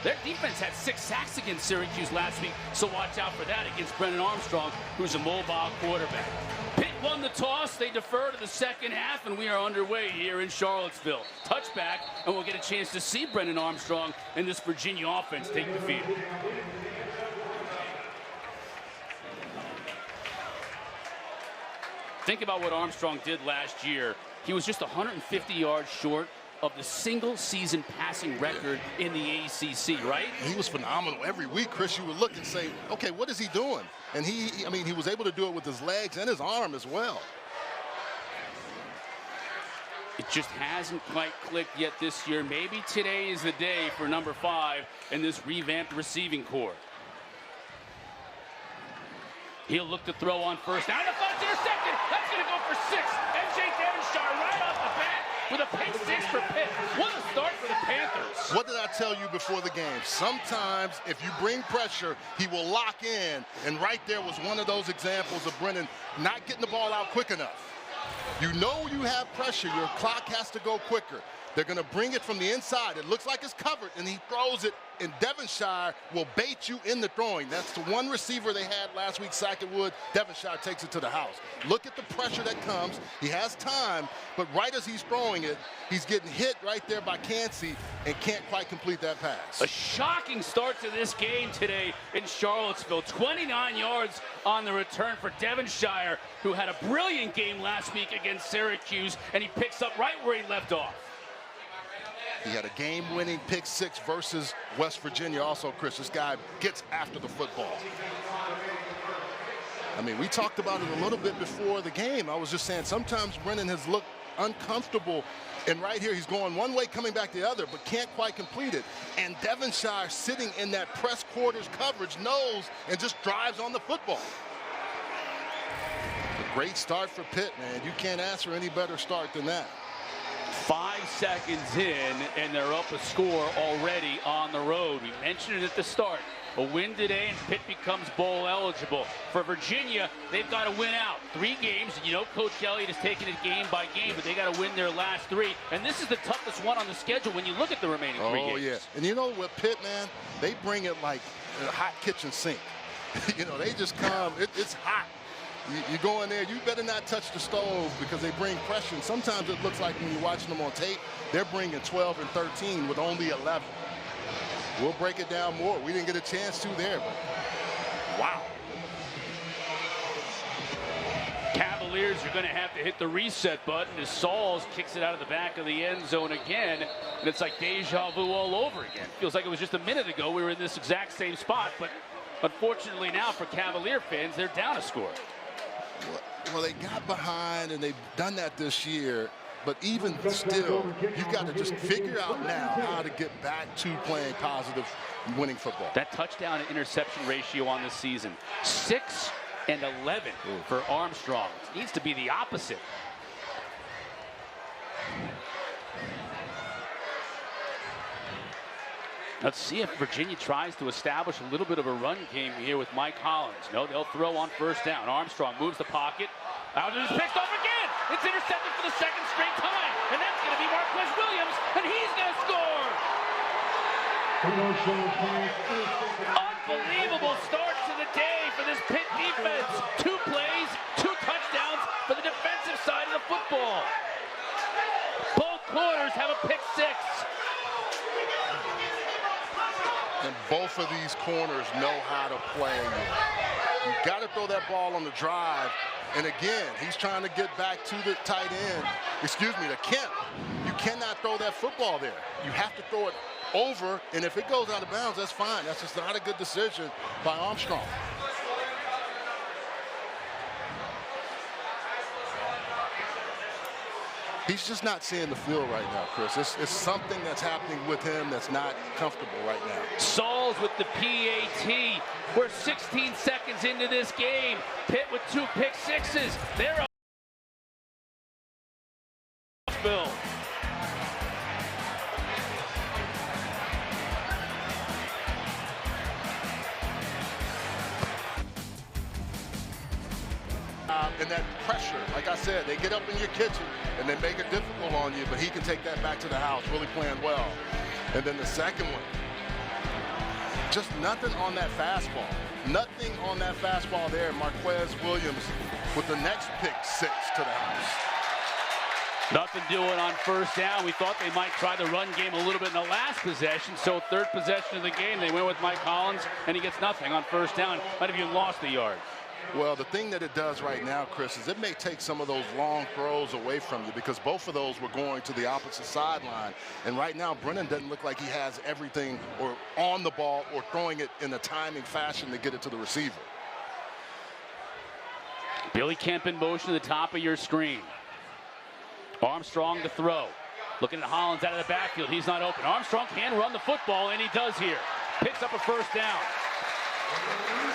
Their defense had 6 sacks against Syracuse last week, so watch out for that against Brennan Armstrong, who's a mobile quarterback. Pitt won the toss. They defer to the second half, and we are underway here in Charlottesville. Touchback, and we'll get a chance to see Brennan Armstrong and this Virginia offense take the field. Think about what Armstrong did last year. He was just 150 yards short of the single-season passing record in the ACC, right? He was phenomenal. Every week, Chris, you would look and say, okay, what is he doing? And he was able to do it with his legs and his arm as well. It just hasn't quite clicked yet this year. Maybe today is the day for number 5 in this revamped receiving corps. He'll look to throw on first down. The thoughts intercepted. That's going to go for 6. MJ Devonshire right off the bat with a pick 6 for Pitt. What a start for the Panthers. What did I tell you before the game? Sometimes if you bring pressure, he will lock in. And right there was one of those examples of Brennan not getting the ball out quick enough. You know you have pressure. Your clock has to go quicker. They're going to bring it from the inside. It looks like it's covered, and he throws it, and Devonshire will bait you in the throwing. That's the one receiver they had last week, Sackett-Wood. Devonshire takes it to the house. Look at the pressure that comes. He has time, but right as he's throwing it, he's getting hit right there by Cansey and can't quite complete that pass. A shocking start to this game today in Charlottesville. 29 yards on the return for Devonshire, who had a brilliant game last week against Syracuse, and he picks up right where he left off. He had a game-winning pick 6 versus West Virginia. Also, Chris, this guy gets after the football. I mean, we talked about it a little bit before the game. I was just saying sometimes Brennan has looked uncomfortable. And right here, he's going one way, coming back the other, but can't quite complete it. And Devonshire, sitting in that press quarters coverage, knows and just drives on the football. A great start for Pitt, man. You can't ask for any better start than that. 5 seconds in, and they're up a score already on the road. We mentioned it at the start. A win today, and Pitt becomes bowl eligible. For Virginia, they've got to win out. 3 games. You know Coach Elliott is taking it game by game, but they got to win their last 3. And this is the toughest one on the schedule when you look at the remaining 3 games. Oh, yeah. And you know what, Pitt, man, they bring it like a hot kitchen sink. You know, they just come. It's hot. You go in there, you better not touch the stove because they bring pressure. And sometimes it looks like when you're watching them on tape, they're bringing 12 and 13 with only 11. We'll break it down more. We didn't get a chance to there, but wow. Cavaliers are going to have to hit the reset button as Sauls kicks it out of the back of the end zone again. And it's like deja vu all over again. Feels like it was just a minute ago we were in this exact same spot, but unfortunately now for Cavalier fans, they're down a score. Well, they got behind, and they've done that this year. But even still, you've got to just figure out now how to get back to playing positive, winning football. That touchdown to interception ratio on this season, 6 and 11 for Armstrong. It needs to be the opposite. Let's see if Virginia tries to establish a little bit of a run game here with Mike Hollins. No, they'll throw on first down. Armstrong moves the pocket. Out and it's picked off again. It's intercepted for the 2nd straight time. And that's going to be Marquez Williams, and he's going to score. Unbelievable start to the day for this Pitt defense. 2 plays, 2 touchdowns for the defensive side of the football. Both corners have a pick 6. And both of these corners know how to play. You got to throw that ball on the drive. And again, he's trying to get back to the tight end. Excuse me, to Kemp. You cannot throw that football there. You have to throw it over, and if it goes out of bounds, that's fine. That's just not a good decision by Armstrong. He's just not seeing the field right now, Chris. It's something that's happening with him that's not comfortable right now. Sauls with the PAT. We're 16 seconds into this game. Pitt with 2 pick 6s. They're up. Bill. And that pressure, like I said, they get up in your kitchen and they make it difficult on you, but he can take that back to the house, really playing well. And then the second one, Just nothing on that fastball. Nothing on that fastball there. Marquez Williams with the next pick 6 to the house. Nothing doing on first down. We thought they might try the run game a little bit in the last possession. So third possession of the game, they went with Mike Hollins, and he gets nothing on first down. Might have even lost the yard. Well, the thing that it does right now, Chris, is it may take some of those long throws away from you because both of those were going to the opposite sideline. And right now, Brennan doesn't look like he has everything or on the ball or throwing it in a timing fashion to get it to the receiver. Billy Kemp in motion to the top of your screen. Armstrong to throw. Looking at Hollins out of the backfield. He's not open. Armstrong can run the football, and he does here. Picks up a first down.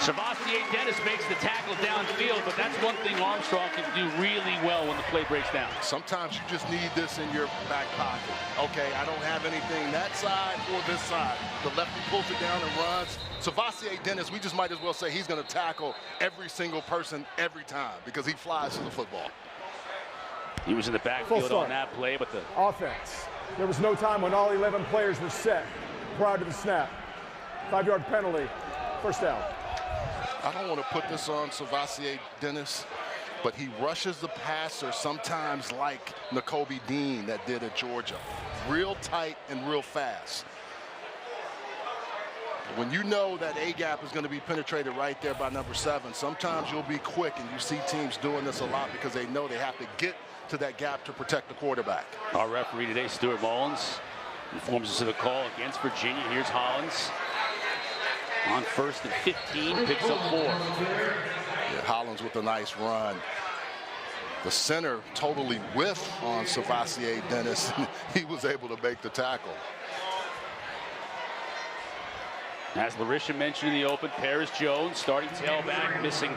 Sebastian Dennis makes the tackle downfield, but that's one thing Armstrong can do really well when the play breaks down. Sometimes you just need this in your back pocket. Okay, I don't have anything that side or this side. The lefty pulls it down and runs. Sebastian Dennis, we just might as well say he's going to tackle every single person every time because he flies to the football. He was in the backfield on that play, but the offense. There was no time when all 11 players were set prior to the snap. 5-yard penalty. First down. I don't want to put this on Sebastian Dennis, but he rushes the passer sometimes like Nakobe Dean that did at Georgia. Real tight and real fast. When you know that A-gap is going to be penetrated right there by number 7, sometimes you'll be quick, and you see teams doing this a lot because they know they have to get to that gap to protect the quarterback. Our referee today, Stuart Mullins, informs us of the call against Virginia. Here's Hollins. On first and 15, picks up 4. Yeah, Hollins with a nice run. The center totally whiffed on Sebastian Dennis. He was able to make the tackle. As Larisha mentioned in the open, Paris Jones, starting tailback, missing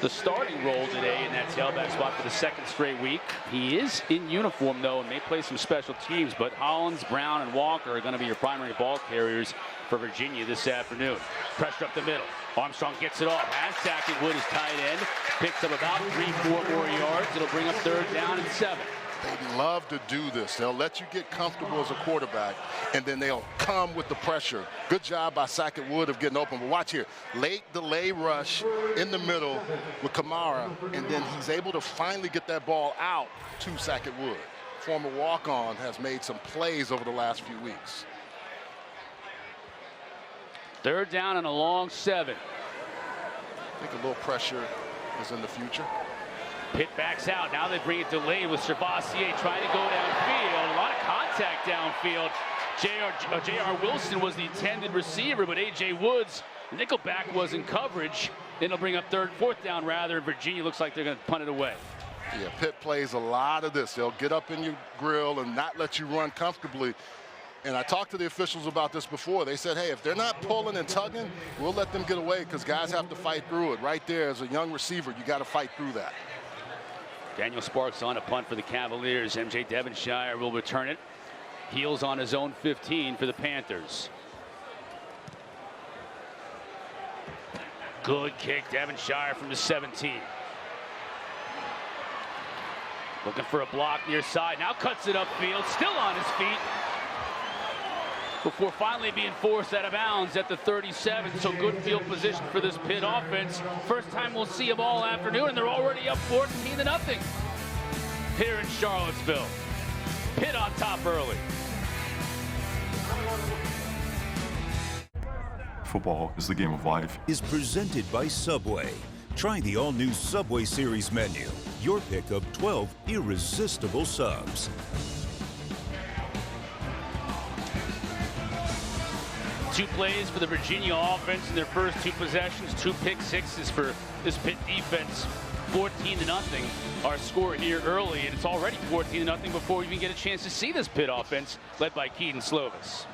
the starting role today in that tailback spot for the second straight week. He is in uniform, though, and may play some special teams, but Hollins, Brown, and Walker are going to be your primary ball carriers for Virginia this afternoon. Pressure up the middle. Armstrong gets it off. Has Sackett Wood, his tight end. Picks up about 3-4 more yards. It'll bring up third down and 7. They love to do this. They'll let you get comfortable as a quarterback, and then they'll come with the pressure. Good job by Sackett Wood of getting open. But watch here. Late delay rush in the middle with Kamara, and then he's able to finally get that ball out to Sackett Wood. Former walk-on has made some plays over the last few weeks. Third down and a long 7. I think a little pressure is in the future. Pitt backs out. Now they bring it delayed with Servassier trying to go downfield. A lot of contact downfield. J.R. Wilson was the intended receiver, but A.J. Woods, nickelback, was in coverage. Then they'll bring up fourth down rather. Virginia looks like they're going to punt it away. Yeah, Pitt plays a lot of this. They'll get up in your grill and not let you run comfortably. And I talked to the officials about this before. They said, hey, if they're not pulling and tugging, we'll let them get away because guys have to fight through it. Right there, as a young receiver, you got to fight through that. Daniel Sparks on a punt for the Cavaliers. MJ Devonshire will return it. Heels on his own 15 for the Panthers. Good kick, Devonshire from the 17. Looking for a block near side. Now cuts it upfield. Still on his feet. Before finally being forced out of bounds at the 37. So good field position for this Pitt offense. First time we'll see them all afternoon, and they're already up 14-0 here in Charlottesville. Pitt on top early. Football is the game of life. Is presented by Subway. Try the all-new Subway Series menu. Your pick of 12 irresistible subs. Two plays for the Virginia offense in their first 2 possessions. 2 pick sixes for this Pitt defense. 14-0 our score here early, and it's already 14-0 before we even get a chance to see this Pitt offense led by Kedon Slovis.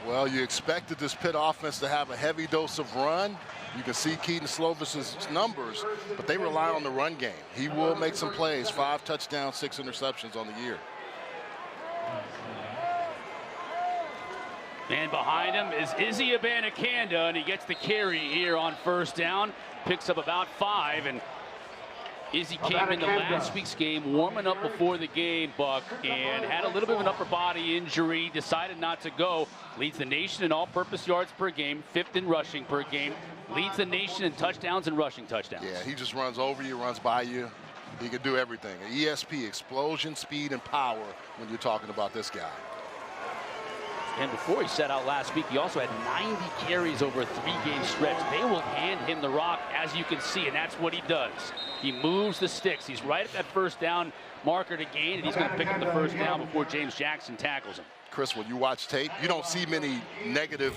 Well, you expected this Pitt offense to have a heavy dose of run. You can see Kedon Slovis's numbers, but they rely on the run game. He will make some plays. 5 touchdowns, 6 interceptions on the year. And behind him is Izzy Abanikanda, and he gets the carry here on first down. Picks up about 5, and Izzy came into last week's game, warming up before the game, Buck, and had a little bit of an upper body injury, decided not to go. Leads the nation in all-purpose yards per game, 5th in rushing per game. Leads the nation in touchdowns and rushing touchdowns. Yeah, he just runs over you, runs by you. He can do everything. ESP, explosion, speed, and power when you're talking about this guy. And before he set out last week, he also had 90 carries over a 3-game stretch. They will hand him the rock, as you can see, and that's what he does. He moves the sticks. He's right at that first down marker to gain, and he's going to pick up the first down before James Jackson tackles him. Chris, when you watch tape, you don't see many negative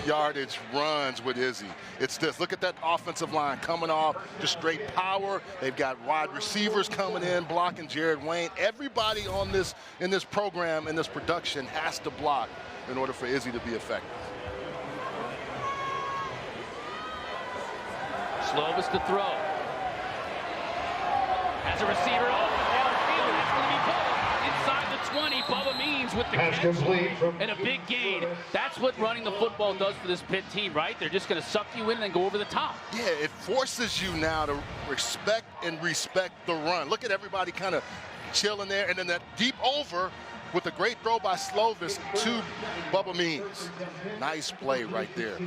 yardage runs with Izzy. It's this. Look at that offensive line coming off, just straight power. They've got wide receivers coming in, blocking Jared Wayne. Everybody on this in this program, in this production, has to block in order for Izzy to be effective. Slovis to throw. As a receiver, downfield, that's going to be Bubba. Inside the 20, Bubba Means with the catch and a big gain. That's what running the football does for this Pitt team, right? They're just going to suck you in and then go over the top. Yeah, it forces you now to respect the run. Look at everybody kind of chilling there, and then that deep over with a great throw by Slovis to Bubba Means. Nice play right there.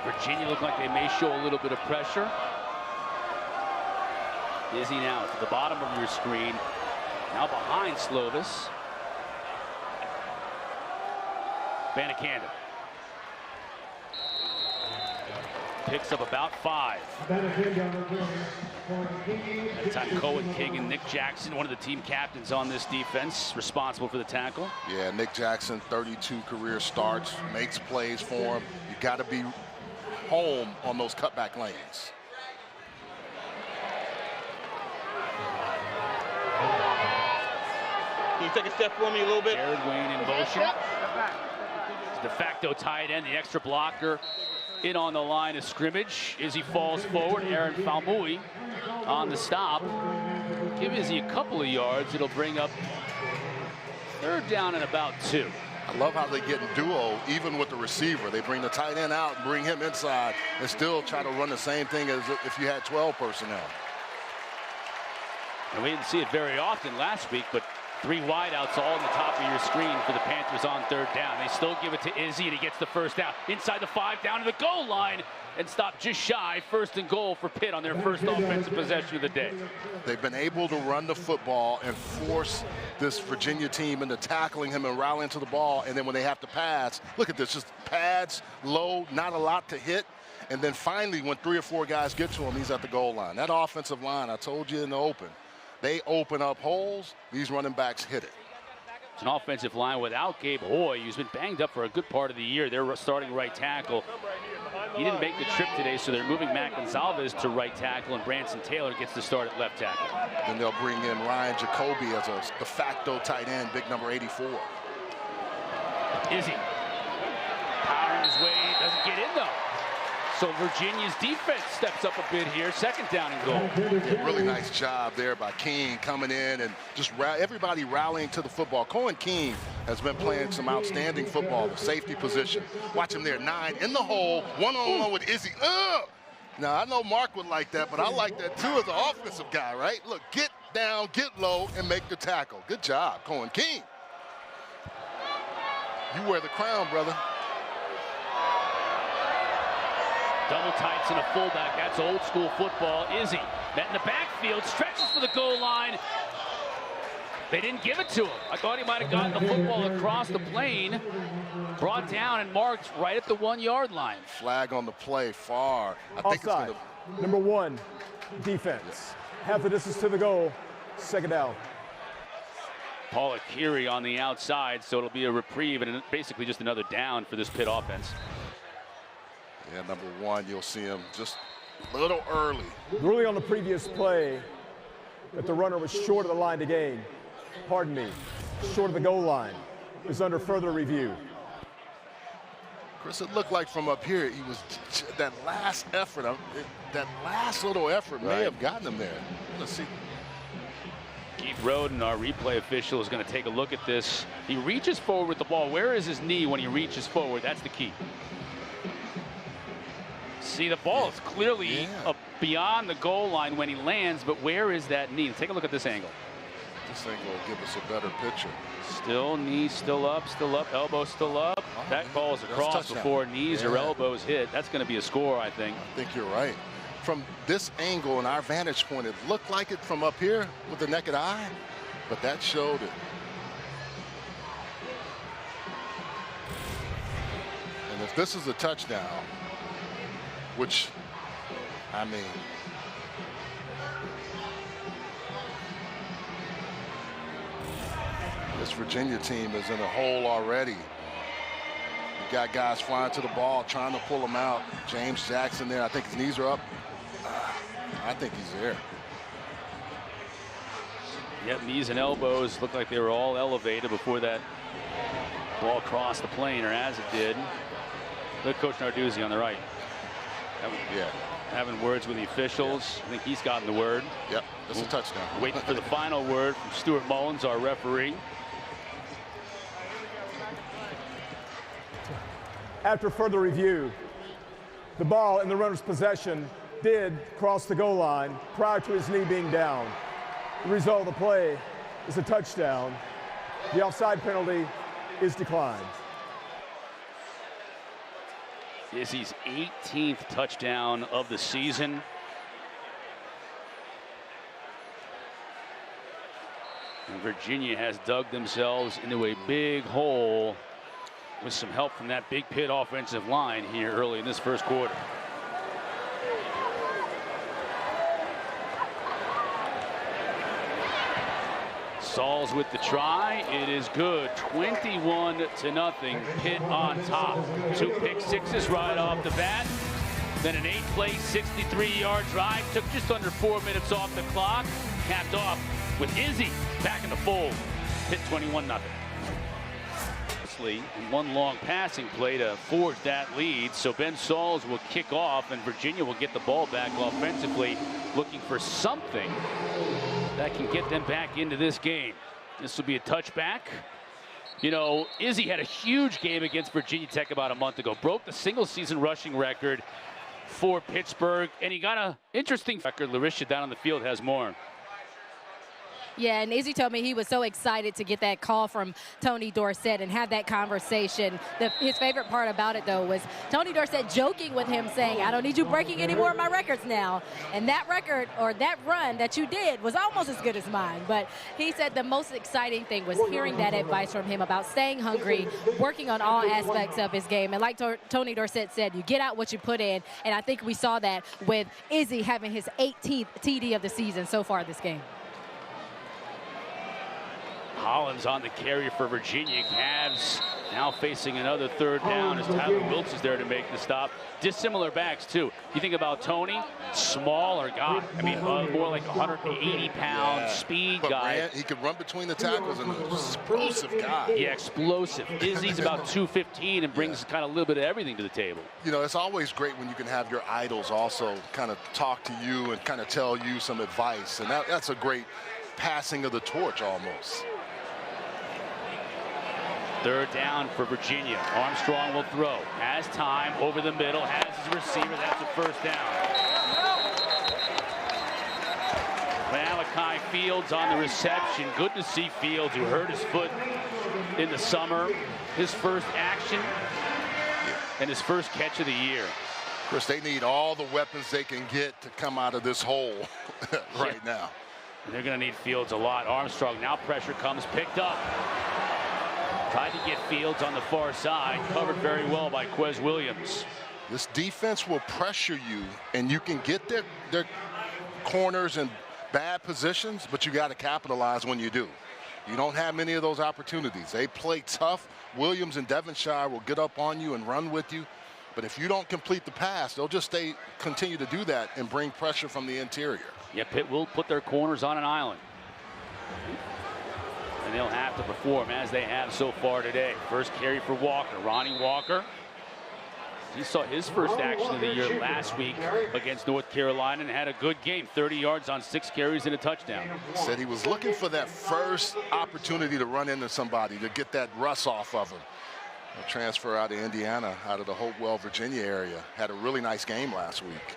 Virginia look like they may show a little bit of pressure. Izzy now to the bottom of your screen. Now behind Slovis. Abanikanda. Picks up about 5. That time Cohen King and Nick Jackson, one of the team captains on this defense, responsible for the tackle. Yeah, Nick Jackson, 32 career starts, makes plays for him. You got to be home on those cutback lanes. Can you take a step for me a little bit? Jared Wayne in motion. De facto tight end, the extra blocker in on the line of scrimmage. Izzy falls forward. Aaron Falmouy on the stop. Give Izzy a couple of yards. It'll bring up 3rd down and about 2. I love how they get in duo, even with the receiver. They bring the tight end out and bring him inside and still try to run the same thing as if you had 12 personnel. And we didn't see it very often last week, but 3 wideouts all on the top of your screen for the Panthers on 3rd down. They still give it to Izzy, and he gets the first down. Inside the 5, down to the goal line, and stop just shy. 1st and goal for Pitt on their first offensive possession of the day. They've been able to run the football and force this Virginia team into tackling him and rallying to the ball. And then when they have to pass, look at this, just pads, low, not a lot to hit. And then finally, when 3 or 4 guys get to him, he's at the goal line. That offensive line, I told you in the open, they open up holes. These running backs hit it. It's an offensive line without Gabe Hoy, who's been banged up for a good part of the year. They're starting right tackle. He didn't make the trip today, so they're moving Matt Gonzalez to right tackle, and Branson Taylor gets the start at left tackle. Then they'll bring in Ryan Jacoby as a de facto tight end, big number 84. Izzy powering his way, doesn't get in though. So Virginia's defense steps up a bit here. 2nd down and goal. Really nice job there by King coming in and just everybody rallying to the football. Cohen King has been playing some outstanding football, the safety position. Watch him there, 9 in the hole, 1-on-1 with Izzy. Now, I know Mark would like that, but I like that too as an offensive guy, right? Look, get down, get low, and make the tackle. Good job, Cohen King. You wear the crown, brother. Double tights and a fullback. That's old school football. Izzy met in the backfield, stretches for the goal line. They didn't give it to him. I thought he might have gotten the football across the plane. Brought down and marked right at the 1-yard line. Flag on the play, far. I think it's offside. Number 1, defense. Half the distance to the goal. 2nd down. Paul Akiri on the outside, so it'll be a reprieve and basically just another down for this Pitt offense. Yeah, number 1, you'll see him just a little early. Really on the previous play that the runner was short of the line to gain. Pardon me, short of the goal line. Is under further review. Chris, it looked like from up here, he was that last effort, that last little effort may have gotten him there. Let's see. Keith Roden, our replay official, is going to take a look at this. He reaches forward with the ball. Where is his knee when he reaches forward? That's the key. See, the ball is clearly up beyond the goal line when he lands, but where is that knee? Take a look at this angle. This angle will give us a better picture. Still knee, still up, elbow still up. That ball is across before knees or elbows hit. That's going to be a score, I think. I think you're right. From this angle and our vantage point, it looked like it from up here with the naked eye, but that showed it. And if this is a touchdown, which, I mean, this Virginia team is in a hole already. You got guys flying to the ball, trying to pull him out. James Jackson there, I think his knees are up. I think he's there. Yep, knees and elbows look like they were all elevated before that ball crossed the plane, or as it did. Look, Coach Narduzzi on the right. Having words with the officials. I think he's gotten the word. Yep, that's a touchdown. Waiting for the final word from Stuart Mullins, our referee. After further review, the ball in the runner's possession did cross the goal line prior to his knee being down. The result of the play is a touchdown. The offside penalty is declined. Izzy's 18th touchdown of the season. And Virginia has dug themselves into a big hole with some help from that big Pitt offensive line here early in this first quarter. Sauls with the try. It is good. 21-0. Pitt on top. 2 pick sixes right off the bat. Then an 8-play, 63-yard drive. Took just under 4 minutes off the clock. Capped off with Izzy back in the fold. Pitt 21-0. And one long passing play to forge that lead. So Ben Sauls will kick off, and Virginia will get the ball back offensively, looking for something that can get them back into this game. This will be a touchback. You know, Izzy had a huge game against Virginia Tech about a month ago. Broke the single-season rushing record for Pittsburgh, and he got an interesting record. Larisha down on the field has more. Yeah, and Izzy told me he was so excited to get that call from Tony Dorsett and have that conversation. His favorite part about it, though, was Tony Dorsett joking with him, saying, I don't need you breaking any more of my records now. And that record, or that run that you did, was almost as good as mine. But he said the most exciting thing was hearing that advice from him about staying hungry, working on all aspects of his game. And like Tony Dorsett said, you get out what you put in. And I think we saw that with Izzy having his 18th TD of the season so far this game. Hollins on the carry for Virginia. Cavs now facing another third down as Tyler Wilkes is there to make the stop. Dissimilar backs, too. You think about Tony, smaller guy. I mean, more like 180-pound speed guy. He could run between the tackles, and an explosive guy. Yeah, explosive. Izzy's about 215 and brings kind of a little bit of everything to the table. You know, it's always great when you can have your idols also kind of talk to you and kind of tell you some advice. And that's a great passing of the torch almost. Third down for Virginia. Armstrong will throw. Has time over the middle. Has his receiver. That's a first down. Malachi Fields on the reception. Good to see Fields, who hurt his foot in the summer. His first action and his first catch of the year. Chris, they need all the weapons they can get to come out of this hole right now. They're going to need Fields a lot. Armstrong, now pressure comes, picked up. Tried to get Fields on the far side, covered very well by Quez Williams. This defense will pressure you, and you can get their corners in bad positions, but you got to capitalize when you do. You don't have many of those opportunities. They play tough. Williams and Devonshire will get up on you and run with you. But if you don't complete the pass, they'll just continue to do that and bring pressure from the interior. Yeah, Pitt will put their corners on an island. And they'll have to perform as they have so far today. First carry for Walker. Ronnie Walker. He saw his first action of the year last week against North Carolina and had a good game. 30 yards on 6 carries and a touchdown. Said he was looking for that first opportunity to run into somebody, to get that rust off of him. A transfer out of Indiana, out of the Hopewell, Virginia area. Had a really nice game last week.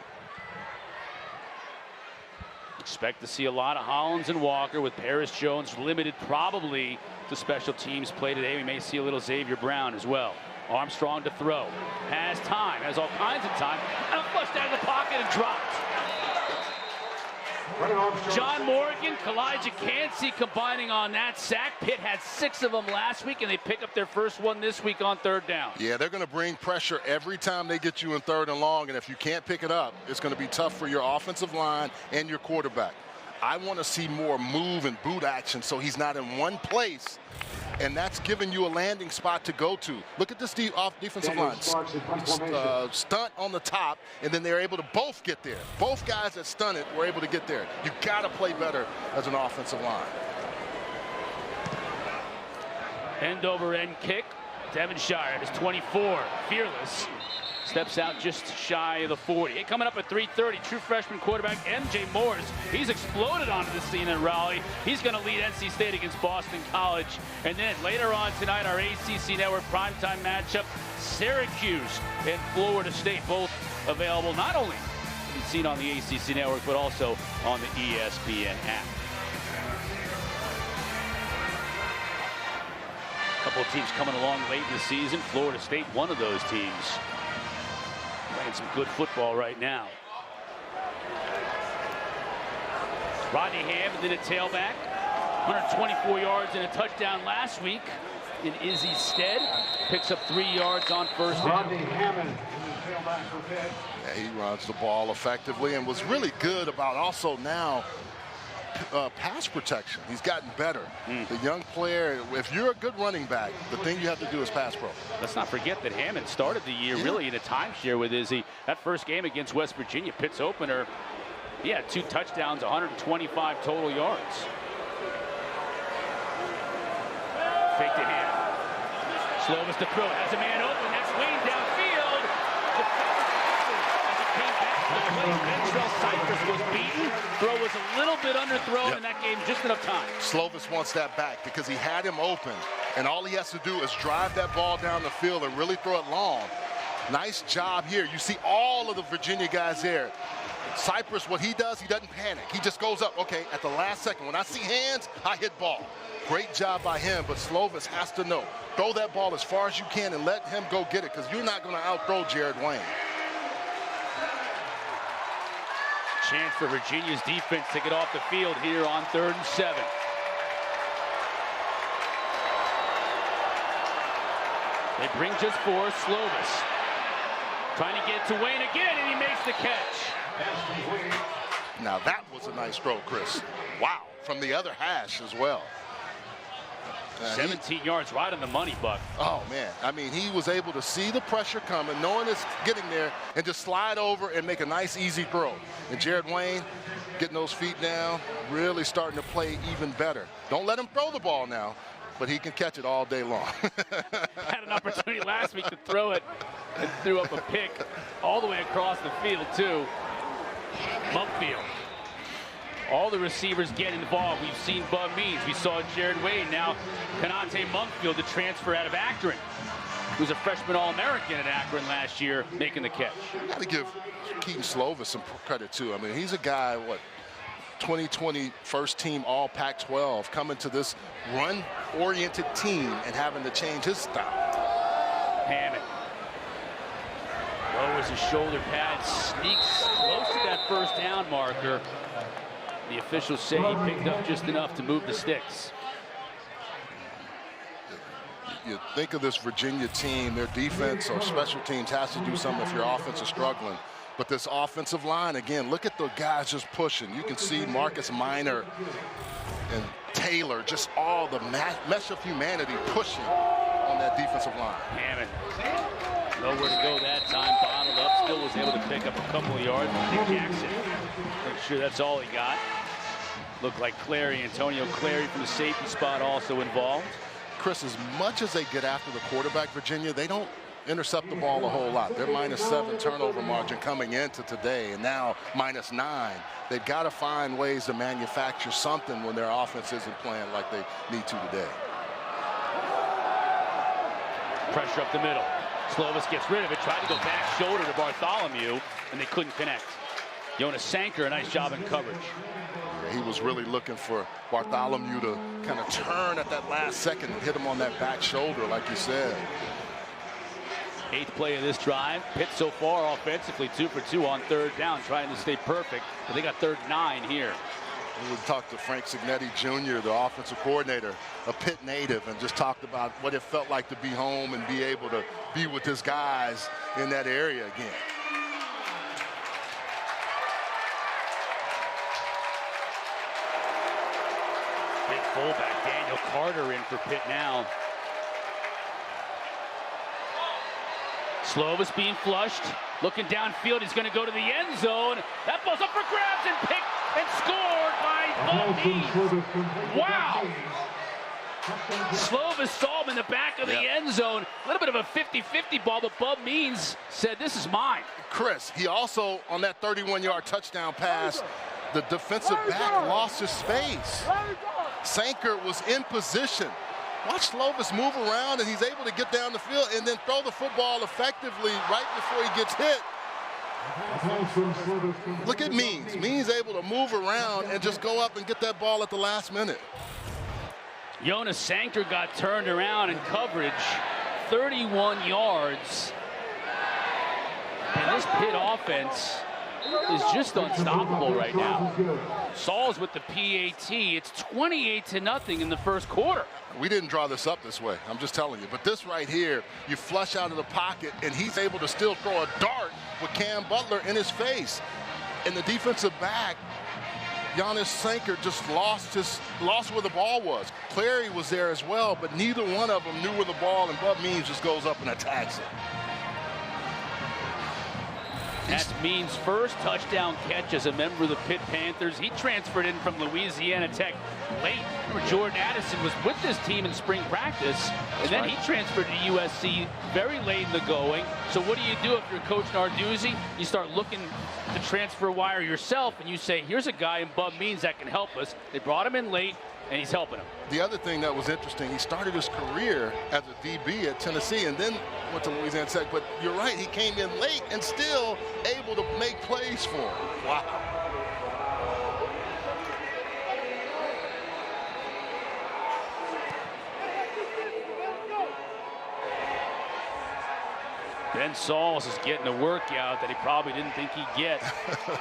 Expect to see a lot of Hollins and Walker with Paris Jones limited probably to special teams play today. We may see a little Xavier Brown as well. Armstrong to throw. Has time, has all kinds of time. And flushed out of the pocket and dropped. John Morgan, Kalijah Cansey combining on that sack. Pitt had 6 of them last week, and they pick up their first one this week on 3rd down. Yeah, they're going to bring pressure every time they get you in 3rd and long, and if you can't pick it up, it's going to be tough for your offensive line and your quarterback. I want to see more move and boot action so he's not in one place, and that's giving you a landing spot to go to. Look at this defensive line. Stunt on the top, and then they're able to both get there. Both guys that stunted were able to get there. You got to play better as an offensive line. End over end kick. Devonshire at his 24. Fearless. Steps out just shy of the 40. Coming up at 3:30, true freshman quarterback MJ Morris. He's exploded onto the scene in Raleigh. He's going to lead NC State against Boston College. And then later on tonight, our ACC Network primetime matchup, Syracuse and Florida State, both available not only to be seen on the ACC Network, but also on the ESPN app. A couple of teams coming along late in the season. Florida State, one of those teams. Playing some good football right now. Rodney Hamm and then a tailback. 124 yards and a touchdown last week in Izzy's stead. Picks up 3 yards on 1st down. Yeah, he runs the ball effectively and was really good about also now pass protection. He's gotten better. The young player, if you're a good running back, the thing you have to do is pass pro. Let's not forget that Hammond started the year really in a timeshare with Izzy. That first game against West Virginia, Pitt's opener, he had 2 touchdowns, 125 total yards. Fake to Hammond. Slovis to throw. Has a man open. That's Wayne downfield. As it came back to the play, Ventrell Cypress was beaten. Throw was a little bit underthrown in that game, just enough time. Slovis wants that back because he had him open, and all he has to do is drive that ball down the field and really throw it long. Nice job here. You see all of the Virginia guys there. Cypress, what he does, he doesn't panic. He just goes up. Okay, at the last second, when I see hands, I hit ball. Great job by him, but Slovis has to know. Throw that ball as far as you can and let him go get it, because you're not going to outthrow Jared Wayne. Chance for Virginia's defense to get off the field here on 3rd and 7. They bring just 4. Slovis trying to get to Wayne again, and he makes the catch. Now that was a nice throw, Chris. Wow, from the other hash as well. 17 yards right on the money, Buck. Oh, man. I mean, he was able to see the pressure coming, knowing it's getting there, and just slide over and make a nice, easy throw. And Jared Wayne getting those feet down, really starting to play even better. Don't let him throw the ball now, but he can catch it all day long. Had an opportunity last week to throw it and threw up a pick all the way across the field, too. Mumpfield. All the receivers get involved. We've seen Bud Means. We saw Jared Wayne. Now Kanate Mumpfield, the transfer out of Akron, who's a freshman All-American at Akron last year, making the catch. You got to give Kedon Slovis some credit, too. I mean, he's a guy, 2020 first team All Pac-12, coming to this run-oriented team and having to change his style. Hammond lowers his shoulder pad, sneaks close to that 1st down marker. The officials say he picked up just enough to move the sticks. You think of this Virginia team, their defense or special teams has to do something if your offense is struggling. But this offensive line, again, look at the guys just pushing. You can see Marcus Minor and Taylor, just all the mesh of humanity pushing on that defensive line. Hammond, nowhere to go that time, bottled up, still was able to pick up a couple of yards. Nick Jackson, make sure that's all he got. Looked like Clary, Antonio Clary from the safety spot also involved. Chris, as much as they get after the quarterback, Virginia, they don't intercept the ball a whole lot. They're -7 turnover margin coming into today, and now -9. They've got to find ways to manufacture something when their offense isn't playing like they need to today. Pressure up the middle. Slovis gets rid of it, tried to go back shoulder to Bartholomew, and they couldn't connect. Jonas Sanker, a nice job in coverage. Yeah, he was really looking for Bartholomew to kind of turn at that last second and hit him on that back shoulder, like you said. 8th play of this drive. Pitt so far offensively 2 for 2 on 3rd down, trying to stay perfect, but they got 3rd and 9 here. We talked to Frank Signetti Jr., the offensive coordinator, a Pitt native, and just talked about what it felt like to be home and be able to be with his guys in that area again. Big fullback Daniel Carter in for Pitt now. Slovis being flushed, looking downfield. He's going to go to the end zone. That ball's up for grabs and picked and scored by Bud Means. Wow! Slovis saw him in the back of the end zone. A little bit of a 50-50 ball, but Bud Means said, "This is mine." Chris, he also, on that 31-yard touchdown pass, the defensive back lost his space. Sanker was in position. Watch Slovis move around, and he's able to get down the field and then throw the football effectively right before he gets hit. Look at Means. Means able to move around and just go up and get that ball at the last minute. Jonas Sanker got turned around in coverage, 31 yards. And this Pitt offense is just unstoppable right now. Saul's with the PAT. It's 28-0 in the first quarter. We didn't draw this up this way, I'm just telling you. But this right here, you flush out of the pocket, and he's able to still throw a dart with Cam Butler in his face. And the defensive back, Jonas Sanker, just lost where the ball was. Clary was there as well, but neither one of them knew where the ball, and Bud Means just goes up and attacks it. That's Means' first touchdown catch as a member of the Pitt Panthers. He transferred in from Louisiana Tech late. Remember, Jordan Addison was with this team in spring practice, and then he transferred to USC very late in the going. So what do you do if you're Coach Narduzzi? You start looking at the transfer wire yourself, and you say, here's a guy in Bud Means that can help us. They brought him in late, and he's helping him. The other thing that was interesting, he started his career as a DB at Tennessee and then went to Louisiana Tech. But you're right, he came in late and still able to make plays for him. Wow. Ben Sauls is getting a workout that he probably didn't think he'd get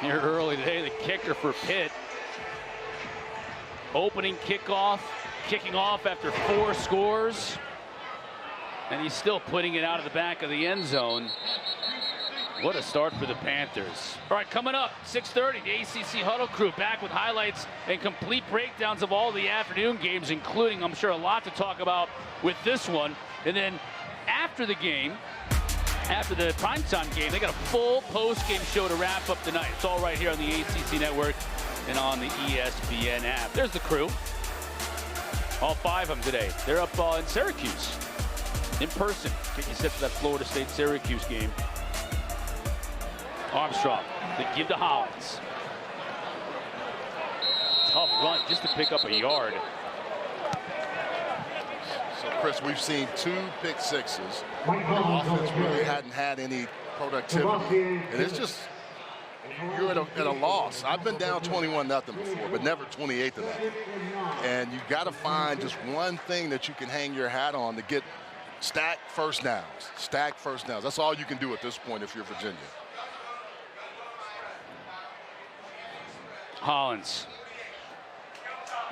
here early today. The kicker for Pitt. Opening kickoff, kicking off after 4 scores. And he's still putting it out of the back of the end zone. What a start for the Panthers. All right, coming up, 6:30, the ACC Huddle Crew back with highlights and complete breakdowns of all the afternoon games, including, I'm sure, a lot to talk about with this one. And then after the game, after the primetime game, they got a full post-game show to wrap up the night. It's all right here on the ACC Network and on the ESPN app. There's the crew. All 5 of them today. They're up in Syracuse in person. Get you set for that Florida State-Syracuse game. Armstrong, they give to Hollins. Tough run just to pick up a yard. So, Chris, we've seen 2 pick sixes. The offense really hadn't had any productivity. And it's just, you're at a loss. I've been down 21-0 before, but never 28-0. And you got to find just one thing that you can hang your hat on to get stacked first downs. Stacked first downs. That's all you can do at this point if you're Virginia. Hollins.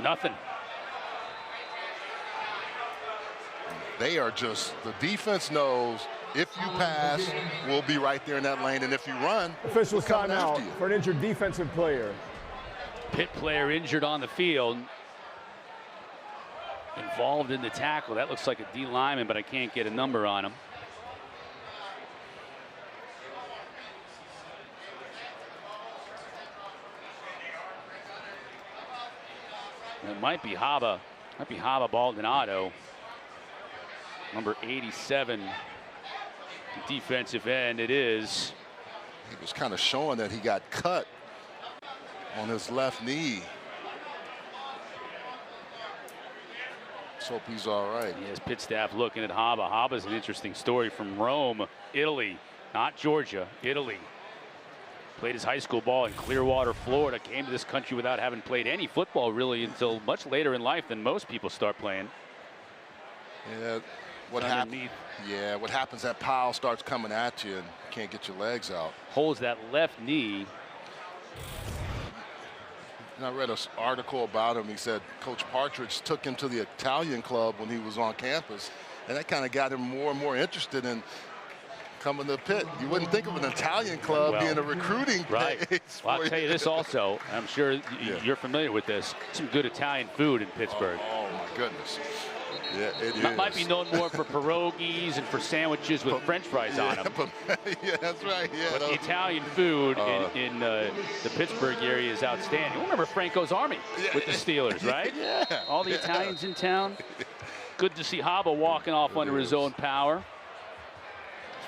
Nothing. They are just, the defense knows if you pass, we'll be right there in that lane, and if you run, official timeout for an injured defensive player. Pitt player injured on the field. Involved in the tackle. That looks like a D lineman, but I can't get a number on him. It might be Haba. Might be Haba Baldonado. Number 87. Defensive end. It is. He was kind of showing that he got cut on his left knee. Let's hope he's all right. Yes, Pitt staff looking at Haba. Haba's an interesting story from Rome, Italy, not Georgia, Italy. Played his high school ball in Clearwater, Florida. Came to this country without having played any football really until much later in life than most people start playing. Yeah, what happens, that pile starts coming at you and you can't get your legs out. Holds that left knee. And I read an article about him. He said Coach Partridge took him to the Italian club when he was on campus, and that kind of got him more and more interested in coming to Pitt. You wouldn't think of an Italian club being a recruiting right. place. Well, I'll tell you this also. I'm sure you're familiar with this. Some good Italian food in Pittsburgh. Oh my goodness. Yeah, it is. Might be known more for pierogies and for sandwiches with French fries on them. Yeah, that's right. Yeah, but the Italian food in the Pittsburgh area is outstanding. Remember Franco's Army with the Steelers, right? Yeah. All the Italians in town. Good to see Haba walking off under his own power.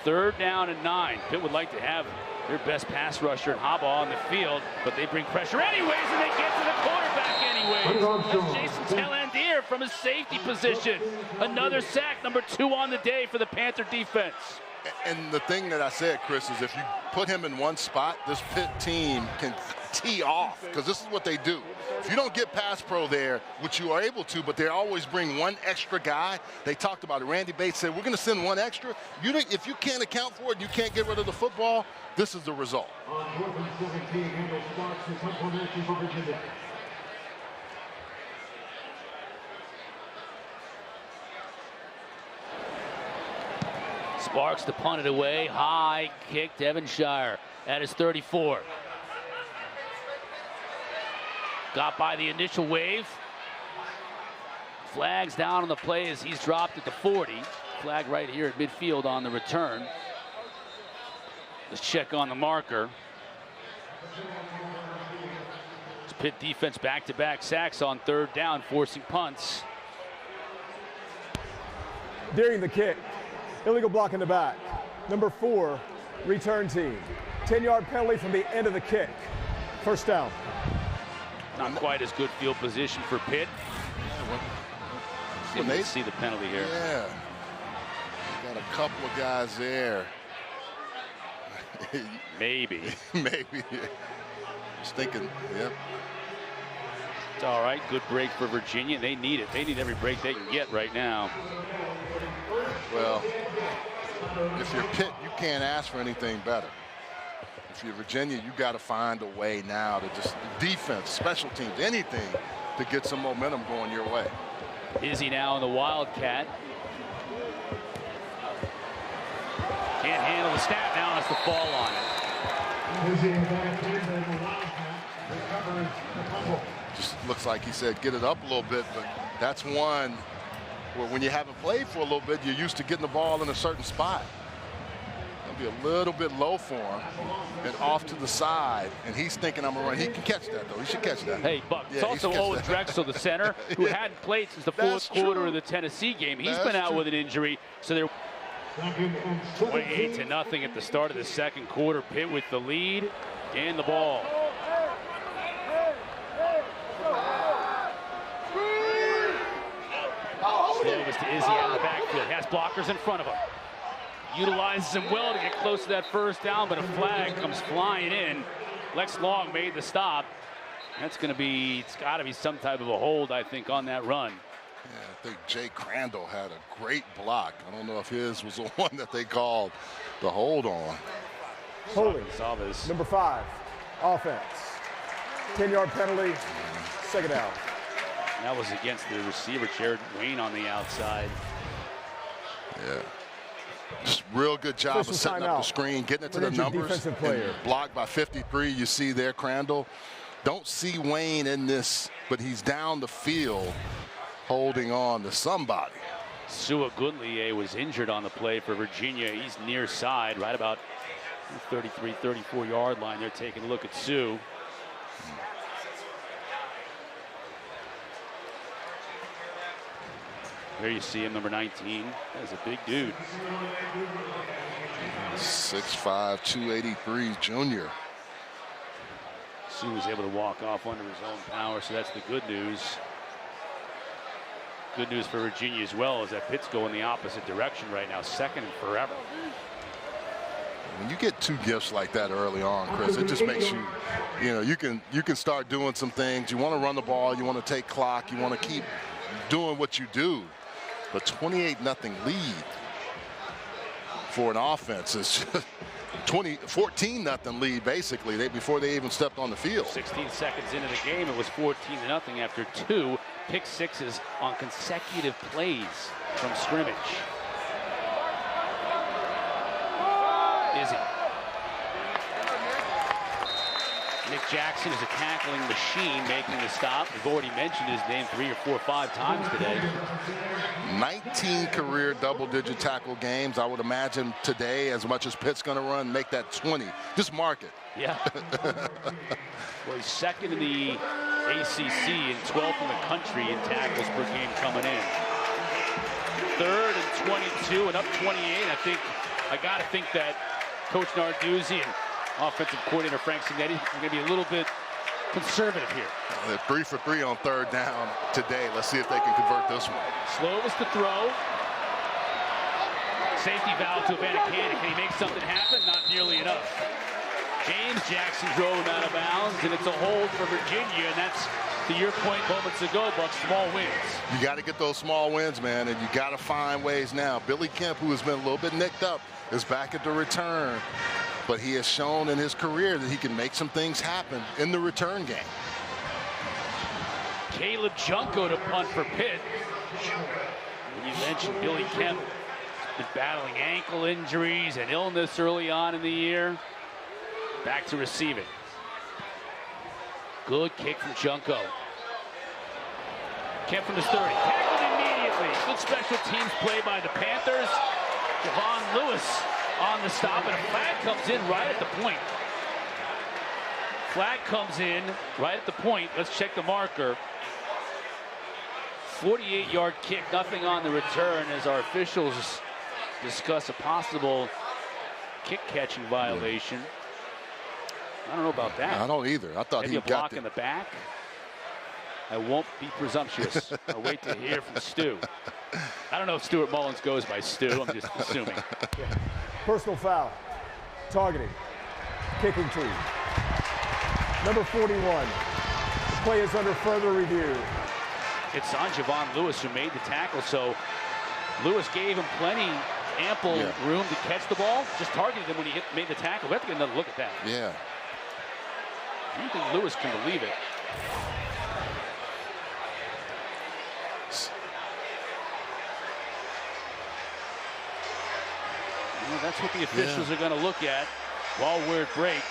3rd down and 9. Pitt would like to have their best pass rusher and Haba on the field, but they bring pressure anyways, and they get to the quarterback anyways. That's Jason Tellandier from his safety position. Another sack, number 2 on the day for the Panther defense. And the thing that I said, Chris, is if you put him in one spot, this Pitt team can tee off, because this is what they do. If you don't get pass pro there, which you are able to, but they always bring one extra guy. They talked about it. Randy Bates said, we're going to send one extra. If you can't account for it, you can't get rid of the football, this is the result. Sparks to punt it away. High kick, Devonshire at his 34. Got by the initial wave. Flags down on the play as he's dropped at the 40. Flag right here at midfield on the return. Let's check on the marker. It's Pitt defense back-to-back sacks on 3rd down, forcing punts. During the kick, illegal block in the back. Number 4, return team. 10-yard penalty from the end of the kick. 1st down. Not quite as good field position for Pitt. See the penalty here. Yeah. Got a couple of guys there. Maybe. Maybe. Just thinking, yep. It's all right. Good break for Virginia. They need it. They need every break they can get right now. Well, if you're Pitt, you can't ask for anything better. If you're Virginia, you got to find a way now to just defense, special teams, anything to get some momentum going your way. Izzy now in the Wildcat. Can't handle the snap now, has to fall on it. Just looks like he said get it up a little bit, but that's one where when you haven't played for a little bit, you're used to getting the ball in a certain spot. It'll be a little bit low for him and off to the side, and he's thinking I'm gonna run. He can catch that though. He should catch that. Hey, Buck, it's also Owen Drexel, the center, who hadn't played since the 4th quarter of the Tennessee game. He's been out with an injury, so they're 28-0 at the start of the 2nd quarter. Pitt with the lead and the ball. Slovis to Izzy out of the backfield. Has blockers in front of him. Utilizes him well to get close to that 1st down, but a flag comes flying in. Lex Long made the stop. That's going to be, it's got to be some type of a hold, I think, on that run. Yeah, I think Jay Crandall had a great block. I don't know if his was the one that they called the hold on. Holding. Slovis. Number 5, offense. 10-yard penalty, 2nd down. That was against the receiver, Jared Wayne, on the outside. Yeah. Just real good job of setting up the screen, getting it to the numbers. And blocked by 53. You see there, Crandall. Don't see Wayne in this, but he's down the field holding on to somebody. Sua Goodlier was injured on the play for Virginia. He's near side, right about 33, 34-yard line. They're taking a look at Sue. There you see him, number 19. That's a big dude. 6'5", 283 junior. Sue was able to walk off under his own power, so that's the good news. good news for Virginia as well is that Pitt's going the opposite direction right now, second and forever. When you get two gifts like that early on, Chris, it just makes you, you can start doing some things. You want to run the ball, you want to take clock, you want to keep doing what you do. But 28-0 lead for an offense is 14-0 lead basically before they even stepped on the field. 16 seconds into the game, it was 14-0 after 2 pick sixes on consecutive plays from scrimmage. Izzy. Nick Jackson is a tackling machine making the stop. We've already mentioned his name 3 or 4 or 5 times today. 19 career double-digit tackle games. I would imagine today, as much as Pitt's going to run, make that 20. Just mark it. Yeah. Well, he's second in the ACC and 12th in the country in tackles per game coming in. 3rd and 22 and up 28. I got to think that Coach Narduzzi and offensive coordinator Frank Signetti are going to be a little bit conservative here. They're 3 for 3 on 3rd down today. Let's see if they can convert this one. Slovis to throw. Safety valve to Abanikanda. Can he make something happen? Not nearly enough. James Jackson drove him out of bounds, and it's a hold for Virginia, and that's, to your point moments ago, Buck, small wins. You got to get those small wins, man, and you got to find ways now. Billy Kemp, who has been a little bit nicked up, is back at the return. But he has shown in his career that he can make some things happen in the return game. Caleb Junko to punt for Pitt. When you mentioned Billy Kemp, been battling ankle injuries and illness early on in the year. Back to receiving. Good kick from Junko. Kemp from his 30. Tackled immediately. Good special teams play by the Panthers. Javon Lewis on the stop, and a flag comes in right at the point. Flag comes in right at the point. Let's check the marker. 48-yard kick, nothing on the return as our officials discuss a possible kick-catching violation. I don't know about that. I don't either. I thought maybe he a got block in the back. I won't be presumptuous. I'll wait to hear from Stu. I don't know if Stuart Mullins goes by Stu. I'm just assuming. Personal foul. Targeting. Kicking tree. Number 41. The play is under further review. It's on Javon Lewis who made the tackle, so Lewis gave him ample room to catch the ball. Just targeted him when he made the tackle. We have to get another look at that. Yeah. I don't think Lewis can believe it. Well, that's what the officials are going to look at while we're at break.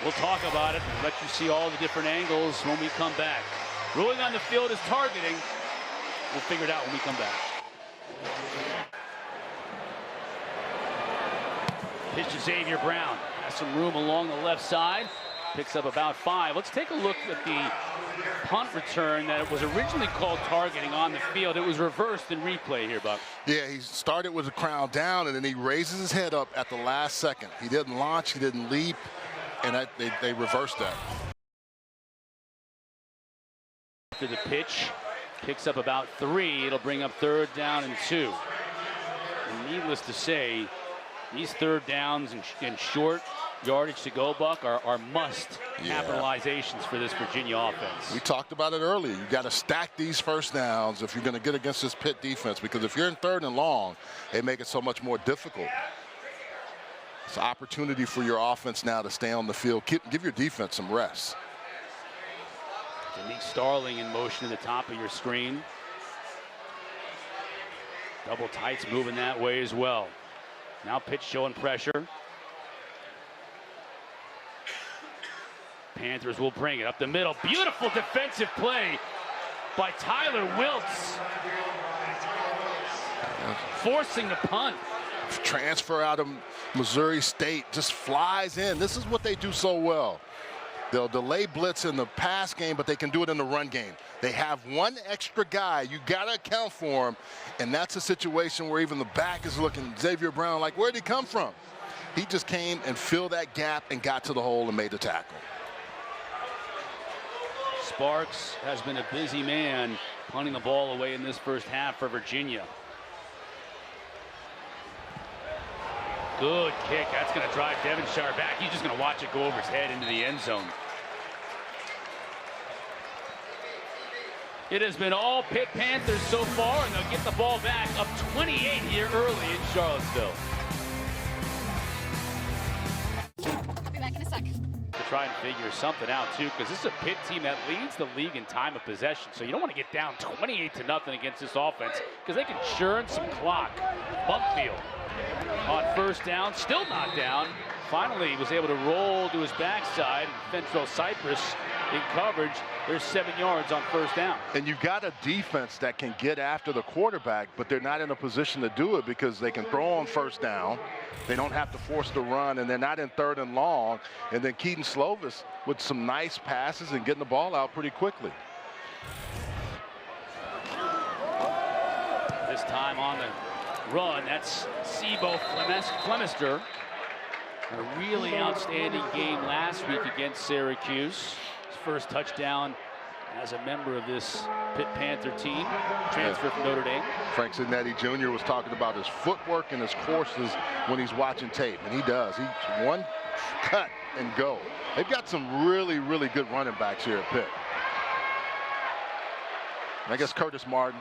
We'll talk about it and let you see all the different angles when we come back. Ruling on the field is targeting. We'll figure it out when we come back. Pitch to Xavier Brown. Has some room along the left side. Picks up about 5. Let's take a look at the punt return that was originally called targeting on the field. It was reversed in replay here, Buck. Yeah, he started with the crown down, and then he raises his head up at the last second. He didn't launch, he didn't leap, and they reversed that. After the pitch, picks up about 3. It'll bring up 3rd down and 2. And needless to say, these 3rd downs and short yardage to go, Buck, are must capitalizations for this Virginia offense. We talked about it earlier. You got to stack these first downs if you're going to get against this Pitt defense, because if you're in 3rd and long, they make it so much more difficult. It's an opportunity for your offense now to stay on the field. Give your defense some rest. Janique Starling in motion at the top of your screen. Double tights moving that way as well. Now Pitt showing pressure. Panthers will bring it up the middle. Beautiful defensive play by Tyler Wiltz. Forcing the punt. Transfer out of Missouri State, just flies in. This is what they do so well. They'll delay blitz in the pass game, but they can do it in the run game. They have one extra guy. You got to account for him, and that's a situation where even the back is looking, Xavier Brown, like, where'd he come from? He just came and filled that gap and got to the hole and made the tackle. Sparks has been a busy man punting the ball away in this first half for Virginia. Good kick. That's going to drive Devonshire back. He's just going to watch it go over his head into the end zone. It has been all Pitt Panthers so far, and they'll get the ball back up 28 here early in Charlottesville. I'll be back in a sec. To try and figure something out, too, because this is a Pitt team that leads the league in time of possession. So you don't want to get down 28-0 against this offense, because they can churn some clock. Bunkfield on first down, still not down. Finally, he was able to roll to his backside. Fentrell Cypress in coverage. There's 7 yards on first down. And you've got a defense that can get after the quarterback, but they're not in a position to do it because they can throw on first down. They don't have to force the run, and they're not in 3rd and long. And then Kedon Slovis with some nice passes and getting the ball out pretty quickly. This time on the run, that's Sebo Flemister. A really outstanding game last week against Syracuse. His first touchdown as a member of this Pitt Panther team, transfer from Notre Dame. Frank Signetti Jr. was talking about his footwork and his courses when he's watching tape, and he does. He's one cut and go. They've got some really, really good running backs here at Pitt. And I guess Curtis Martin,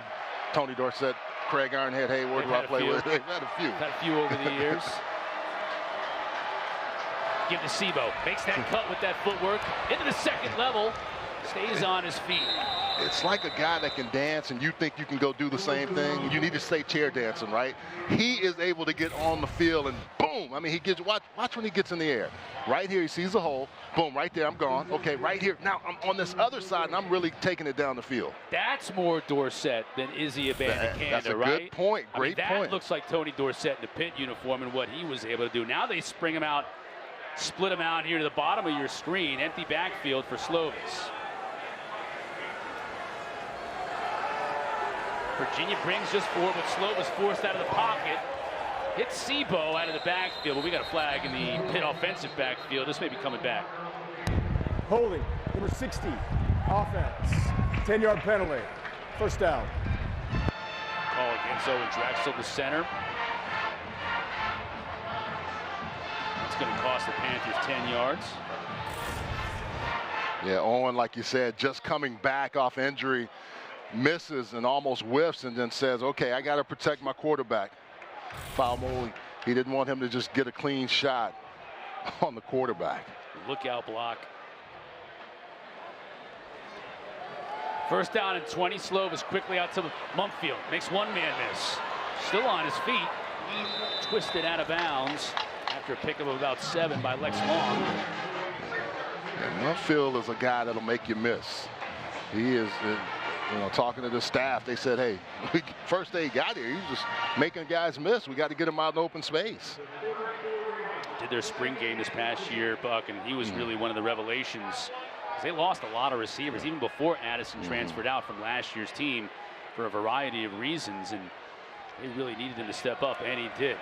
Tony Dorsett, Craig Ironhead Hayward, who I play with. They've had a few. Had a few over the years. Give to Sebo. Makes that cut with that footwork. Into the second level. Stays on his feet. It's like a guy that can dance and you think you can go do the same thing. You need to stay chair dancing, right? He is able to get on the field and boom. I mean, he gets, watch when he gets in the air. Right here, he sees a hole. Boom, right there, I'm gone. Okay, right here. Now I'm on this other side and I'm really taking it down the field. That's more Dorsett than Izzy Abanikanda, That's a right? good point. Great point. That looks like Tony Dorsett in the Pitt uniform and what he was able to do. Now they spring him out, split him out here to the bottom of your screen. Empty backfield for Slovis. Virginia brings just 4, but Slovis forced out of the pocket. Hits Sebo out of the backfield, but we got a flag in the Pitt offensive backfield. This may be coming back. Holding, number 60, offense. 10-yard penalty. First down. Call against Owen Drexel, the center. It's going to cost the Panthers 10 yards. Yeah, Owen, like you said, just coming back off injury, misses and almost whiffs and then says, okay, I got to protect my quarterback. Foul Moley. He didn't want him to just get a clean shot on the quarterback. Lookout block. First down and 20. Slovis quickly out to Mumpfield. Makes one man miss. Still on his feet. Twisted out of bounds after a pickup of about 7 by Lex Long. And Mumpfield is a guy that'll make you miss. He is, talking to the staff, they said, hey, first day he got here, he was just making guys miss. We got to get him out in open space. Did their spring game this past year, Buck, and he was really one of the revelations. They lost a lot of receivers even before Addison transferred out from last year's team for a variety of reasons, and they really needed him to step up, and he did.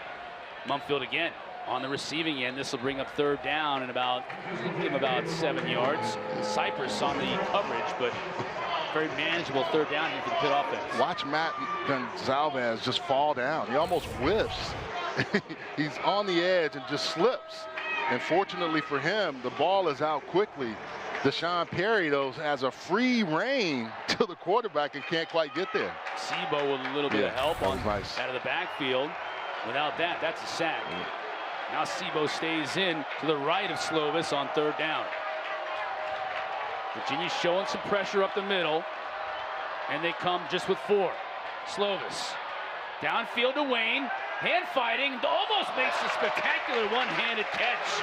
Mumpfield again on the receiving end. This will bring up third down and give him about 7 yards. Cypress on the coverage, but very manageable third down here for the Pitt offense. Watch Matt Gonzalez just fall down. He almost whiffs. He's on the edge and just slips. And fortunately for him, the ball is out quickly. Deshaun Perry, though, has a free rein to the quarterback and can't quite get there. Sebo with a little bit of help out of the backfield. Without that, that's a sack. Now Sebo stays in to the right of Slovis on third down. Virginia's showing some pressure up the middle, and they come just with 4. Slovis downfield to Wayne, hand fighting, almost makes a spectacular one-handed catch.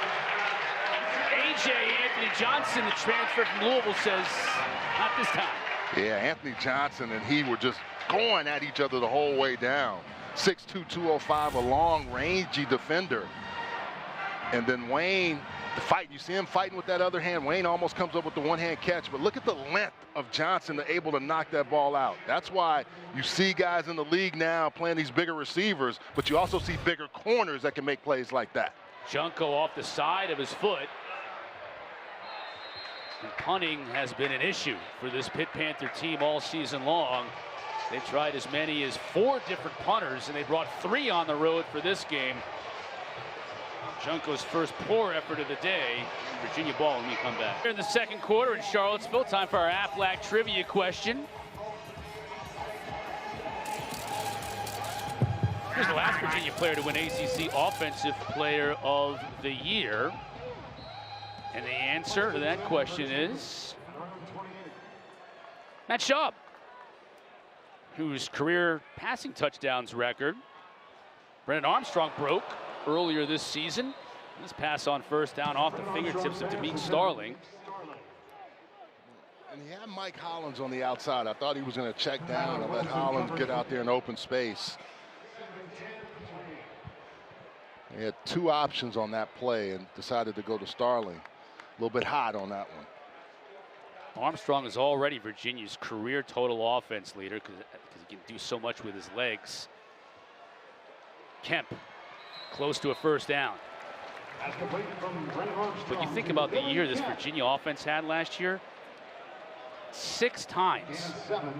A.J. Anthony Johnson, the transfer from Louisville, says not this time. Yeah, Anthony Johnson and he were just going at each other the whole way down. 6'2", 205, a long, rangy defender. And then Wayne, the fight, you see him fighting with that other hand. Wayne almost comes up with the one-hand catch, but look at the length of Johnson able to knock that ball out. That's why you see guys in the league now playing these bigger receivers, but you also see bigger corners that can make plays like that. Junko off the side of his foot. And punting has been an issue for this Pitt Panther team all season long. They tried as many as 4 different punters, and they brought 3 on the road for this game. Junko's first poor effort of the day. Virginia ball when we come back. Here in the second quarter in Charlottesville, time for our Aflac trivia question. Here's the last Virginia player to win ACC Offensive Player of the Year. And the answer to that question is Matt Schaub, whose career passing touchdowns record Brennan Armstrong broke earlier this season. This pass on first down off the fingertips of Demeek Starling. And he had Mike Hollins on the outside. I thought he was going to check down and let Hollins get out there in open space. He had 2 options on that play and decided to go to Starling. A little bit hot on that one. Armstrong is already Virginia's career total offense leader because he can do so much with his legs. Kemp close to a first down. But you think about the year this Virginia offense had last year. 6 times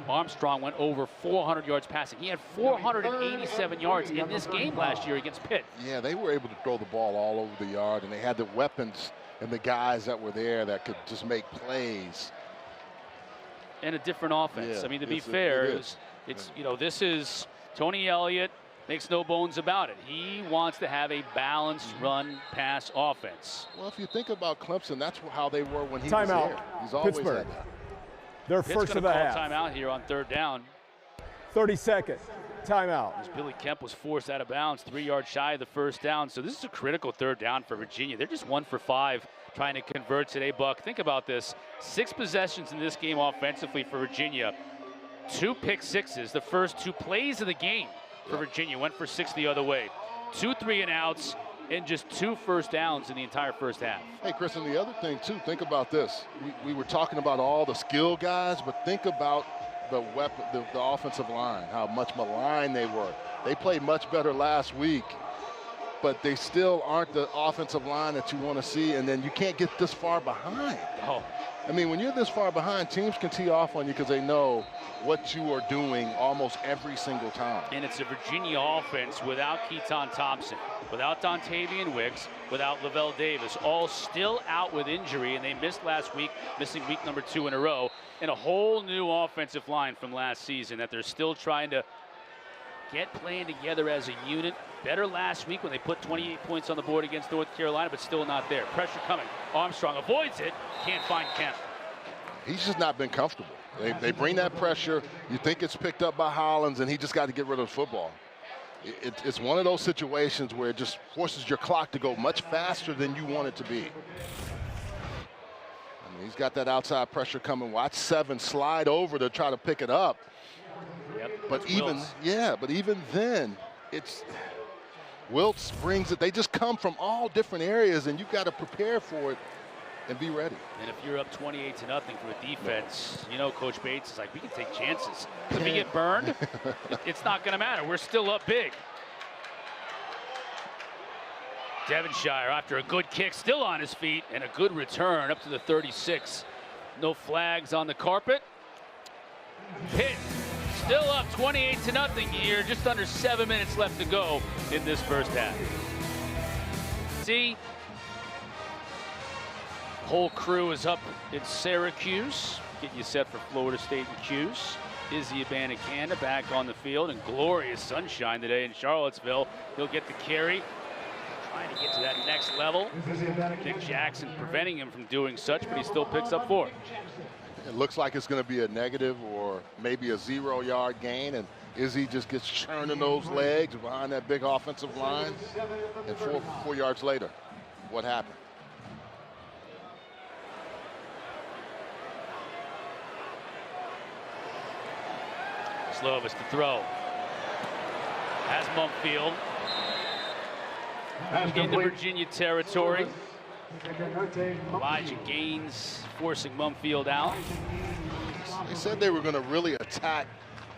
Armstrong went over 400 yards passing. He had 487 yards in this game last year against Pitt. Yeah, they were able to throw the ball all over the yard, and they had the weapons and the guys that were there that could just make plays. And a different offense. Yeah, I mean, to be fair, it's you know, this is Tony Elliott, makes no bones about it. He wants to have a balanced run-pass offense. Well, if you think about Clemson, that's how they were when he was here. He's always Pittsburgh. had that. Their Pitt's first of the half. Timeout here on 3rd down. 30-second timeout. As Billy Kemp was forced out of bounds, 3 yards shy of the first down. So this is a critical 3rd down for Virginia. They're just 1 for 5 trying to convert today, Buck. Think about this. 6 possessions in this game offensively for Virginia. 2 pick sixes, the first 2 plays of the game for Virginia. Went for 6 the other way. 2 3-and-outs and just 2 first downs in the entire first half. Hey, Chris, and the other thing, too, think about this. We were talking about all the skill guys, but think about the offensive line, how much maligned they were. They played much better last week, but they still aren't the offensive line that you want to see, and then you can't get this far behind. Oh. I mean, when you're this far behind, teams can tee off on you because they know what you are doing almost every single time. And it's a Virginia offense without Keaton Thompson, without Dontavian Wicks, without Lavelle Davis, all still out with injury, and they missed last week, missing week number 2 in a row, and a whole new offensive line from last season that they're still trying to get playing together as a unit. Better last week when they put 28 points on the board against North Carolina, but still not there. Pressure coming. Armstrong avoids it. Can't find Kemp. He's just not been comfortable. They bring that pressure. You think it's picked up by Hollins, and he just got to get rid of the football. It's one of those situations where it just forces your clock to go much faster than you want it to be. I mean, he's got that outside pressure coming. Watch 7 slide over to try to pick it up. Yep, but even then, it's Wiltz brings it. They just come from all different areas, and you've got to prepare for it and be ready. And if you're up 28-0 for a defense, you know, Coach Bates is like, we can take chances. If we get burned, it's not going to matter. We're still up big. Devonshire, after a good kick, still on his feet, and a good return up to the 36. No flags on the carpet. Pitt still up 28-0 here. Just under 7 minutes left to go in this first half. See, whole crew is up in Syracuse, getting you set for Florida State and Cuse. Izzy Abanikanda back on the field, and glorious sunshine today in Charlottesville. He'll get the carry, trying to get to that next level. Nick Jackson preventing him from doing such, but he still picks up 4. It looks like it's going to be a negative or maybe a 0-yard gain, and Izzy just gets churning those legs behind that big offensive line. And 4 yards later, what happened? Slovis to throw. Has Mumpfield into Virginia territory. Elijah Gaines forcing Mumpfield out. They said they were going to really attack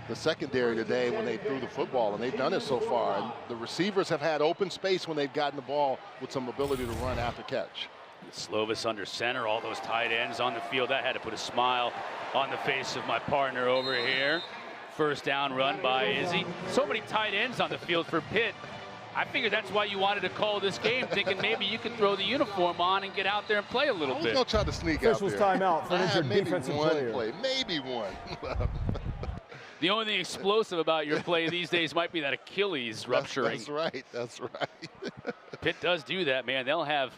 the secondary today when they threw the football, and they've done it so far. And the receivers have had open space when they've gotten the ball with some ability to run after catch. Slovis under center, all those tight ends on the field. That had to put a smile on the face of my partner over here. First down run by Izzy. So many tight ends on the field for Pitt. I figured that's why you wanted to call this game, thinking maybe you could throw the uniform on and get out there and play a little bit. I was going to try to sneak out there. Officials timeout for an injured defensive player. Maybe one. The only thing explosive about your play these days might be that Achilles rupturing. That's right. That's right. Pitt does do that, man. They'll have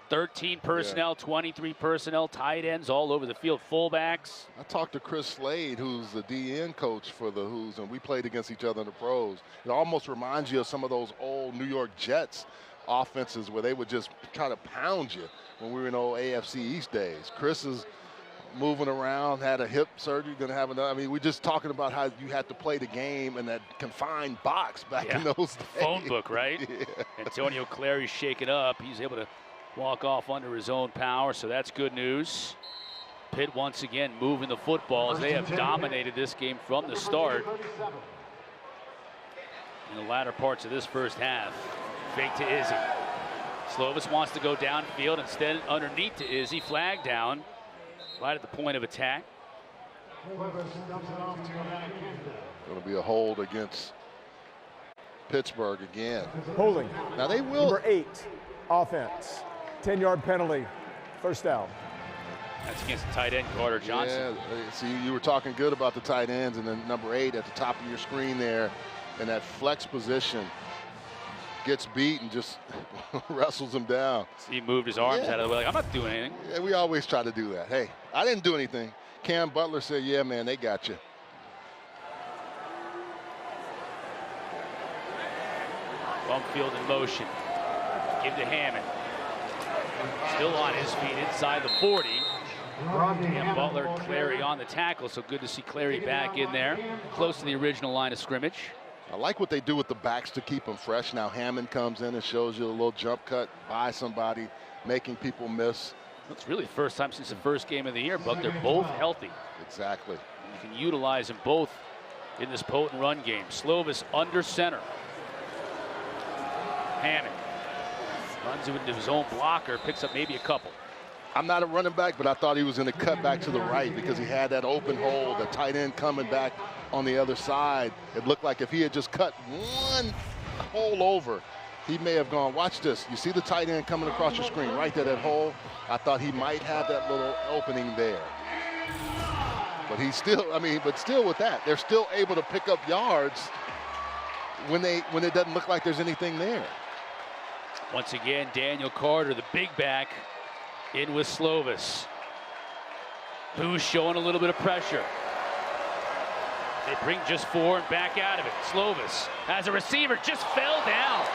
13 personnel, 23 personnel, tight ends all over the field, fullbacks. I talked to Chris Slade, who's the DN coach for the Who's, and we played against each other in the pros. It almost reminds you of some of those old New York Jets offenses where they would just try to pound you when we were in old AFC East days. Chris is moving around, had a hip surgery, going to have another. I mean, we're just talking about how you had to play the game in that confined box back in those days. Phone book, right? Yeah. Antonio Clary's shaken up. He's able to walk off under his own power, so that's good news. Pitt once again moving the football as they have dominated this game from the start. In the latter parts of this first half. Fake to Izzy. Slovis wants to go downfield, instead underneath to Izzy. Flag down right at the point of attack. Going to be a hold against Pittsburgh again. Holding. Now they will. Number 8, offense. 10-yard penalty, first down. That's against the tight end, Carter Johnson. Yeah, see, you were talking good about the tight ends, and then number 8 at the top of your screen there in that flex position gets beat and just wrestles him down. So he moved his arms out of the way, like, I'm not doing anything. Yeah, we always try to do that. Hey, I didn't do anything. Cam Butler said, yeah, man, they got you. Bump field in motion. Give to Hammond. Still on his feet inside the 40. And Butler, Clary on the tackle, so good to see Clary back in there, close to the original line of scrimmage. I like what they do with the backs to keep them fresh. Now Hammond comes in and shows you a little jump cut by somebody, making people miss. It's really the first time since the first game of the year, but they're both healthy. Exactly. You can utilize them both in this potent run game. Slovis under center. Hammond runs into his own blocker, picks up maybe a couple. I'm not a running back, but I thought he was going to cut back to the right because he had that open hole, the tight end coming back on the other side. It looked like if he had just cut one hole over, he may have gone, watch this. You see the tight end coming across your screen right there, that hole? I thought he might have that little opening there. But he's still, but still with that, they're still able to pick up yards when it doesn't look like there's anything there. Once again, Daniel Carter, the big back, in with Slovis. Who's showing a little bit of pressure. They bring just 4 and back out of it. Slovis, as a receiver, just fell down.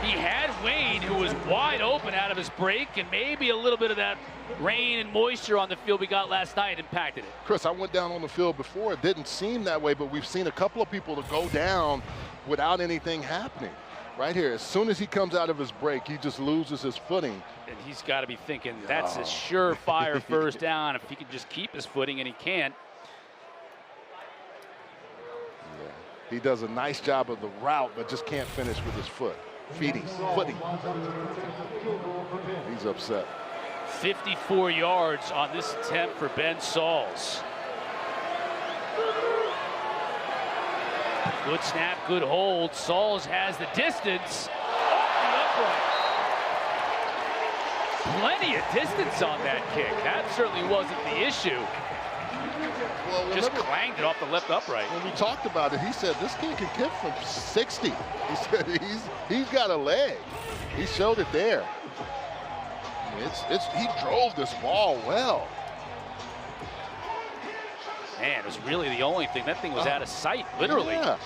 He had Wayne, who was wide open out of his break, and maybe a little bit of that rain and moisture on the field we got last night impacted it. Chris, I went down on the field before. It didn't seem that way, but we've seen a couple of people to go down without anything happening. Right here, as soon as he comes out of his break, he just loses his footing. And he's got to be thinking, that's a surefire first down if he can just keep his footing, and he can't. Yeah. He does a nice job of the route, but just can't finish with his footing. He's upset. 54 yards on this attempt for Ben Sauls. Good snap, good hold. Sauls has the distance. Off the upright. Plenty of distance on that kick. That certainly wasn't the issue. Well, just clanged it off the left upright. When we talked about it, he said this kid can kick from 60. He said he's got a leg. He showed it there. He drove this ball well. Man, it was really the only thing. That thing was out of sight, literally. Yeah.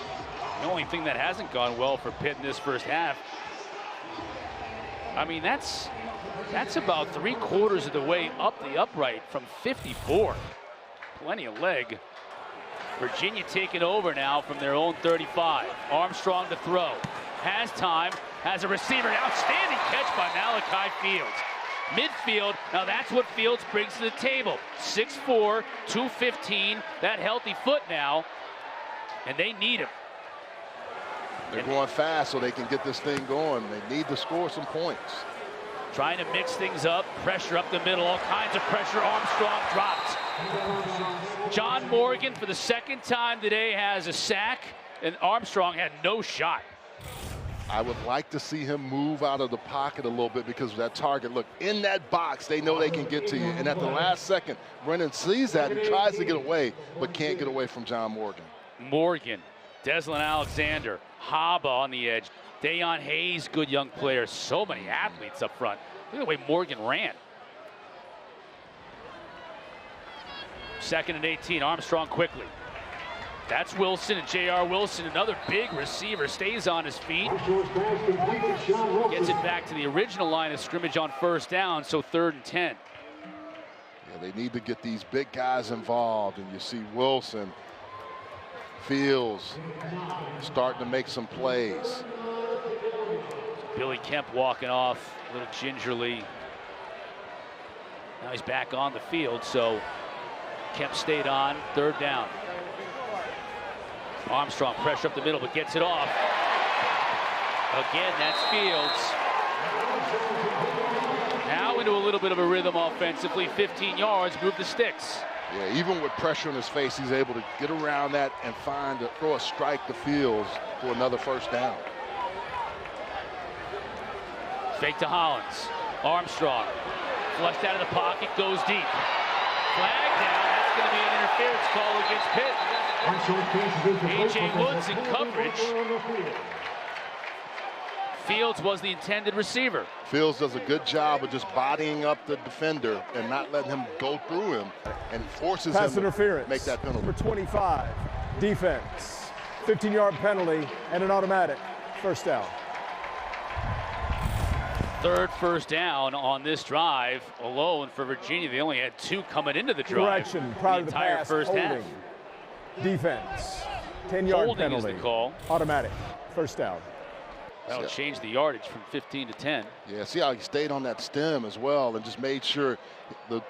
The only thing that hasn't gone well for Pitt in this first half. I mean, that's about 3/4 of the way up the upright from 54. Plenty of leg. Virginia taking over now from their own 35. Armstrong to throw. Has time, has a receiver. Outstanding catch by Malachi Fields. Midfield, now that's what Fields brings to the table. 6'4", 215, that healthy foot now, and they need him. They're going fast so they can get this thing going. They need to score some points. Trying to mix things up, pressure up the middle, all kinds of pressure. Armstrong dropped. John Morgan, for the second time today, has a sack, and Armstrong had no shot. I would like to see him move out of the pocket a little bit because of that target. Look, in that box, they know they can get to you. And at the last second, Brennan sees that and tries to get away, but can't get away from John Morgan. Morgan, Deslin Alexander, Haba on the edge. Dayon Hayes, good young player. So many athletes up front. Look at the way Morgan ran. 2nd and 18, Armstrong quickly. That's Wilson, and J.R. Wilson, another big receiver, stays on his feet. Gets it back to the original line of scrimmage on 1st down, so 3rd and 10. Yeah, they need to get these big guys involved, and you see Wilson, Fields starting to make some plays. Billy Kemp walking off a little gingerly. Now he's back on the field, so Kemp stayed on. 3rd down. Armstrong pressure up the middle, but gets it off. Again, that's Fields. Now into a little bit of a rhythm offensively. 15 yards, move the sticks. Yeah, even with pressure on his face, he's able to get around that and throw a strike to Fields for another 1st down. Fake to Hollins. Armstrong flushed out of the pocket, goes deep. Flag down. That's going to be an interference call against Pitt. A.J. Woods in coverage. Fields was the intended receiver. Fields does a good job of just bodying up the defender and not letting him go through him, and forces Pass him interference. to make that penalty. Number 25, defense. 15-yard penalty and an automatic 1st down. 3rd 1st down on this drive alone for Virginia. They only had 2 coming into the drive. Correction, prior the to the entire pass, 1st half. holding. Defense, 10-yard Holding penalty. is the call. Automatic 1st down. That'll change the yardage from 15 to 10. Yeah, see how he stayed on that stem as well and just made sure the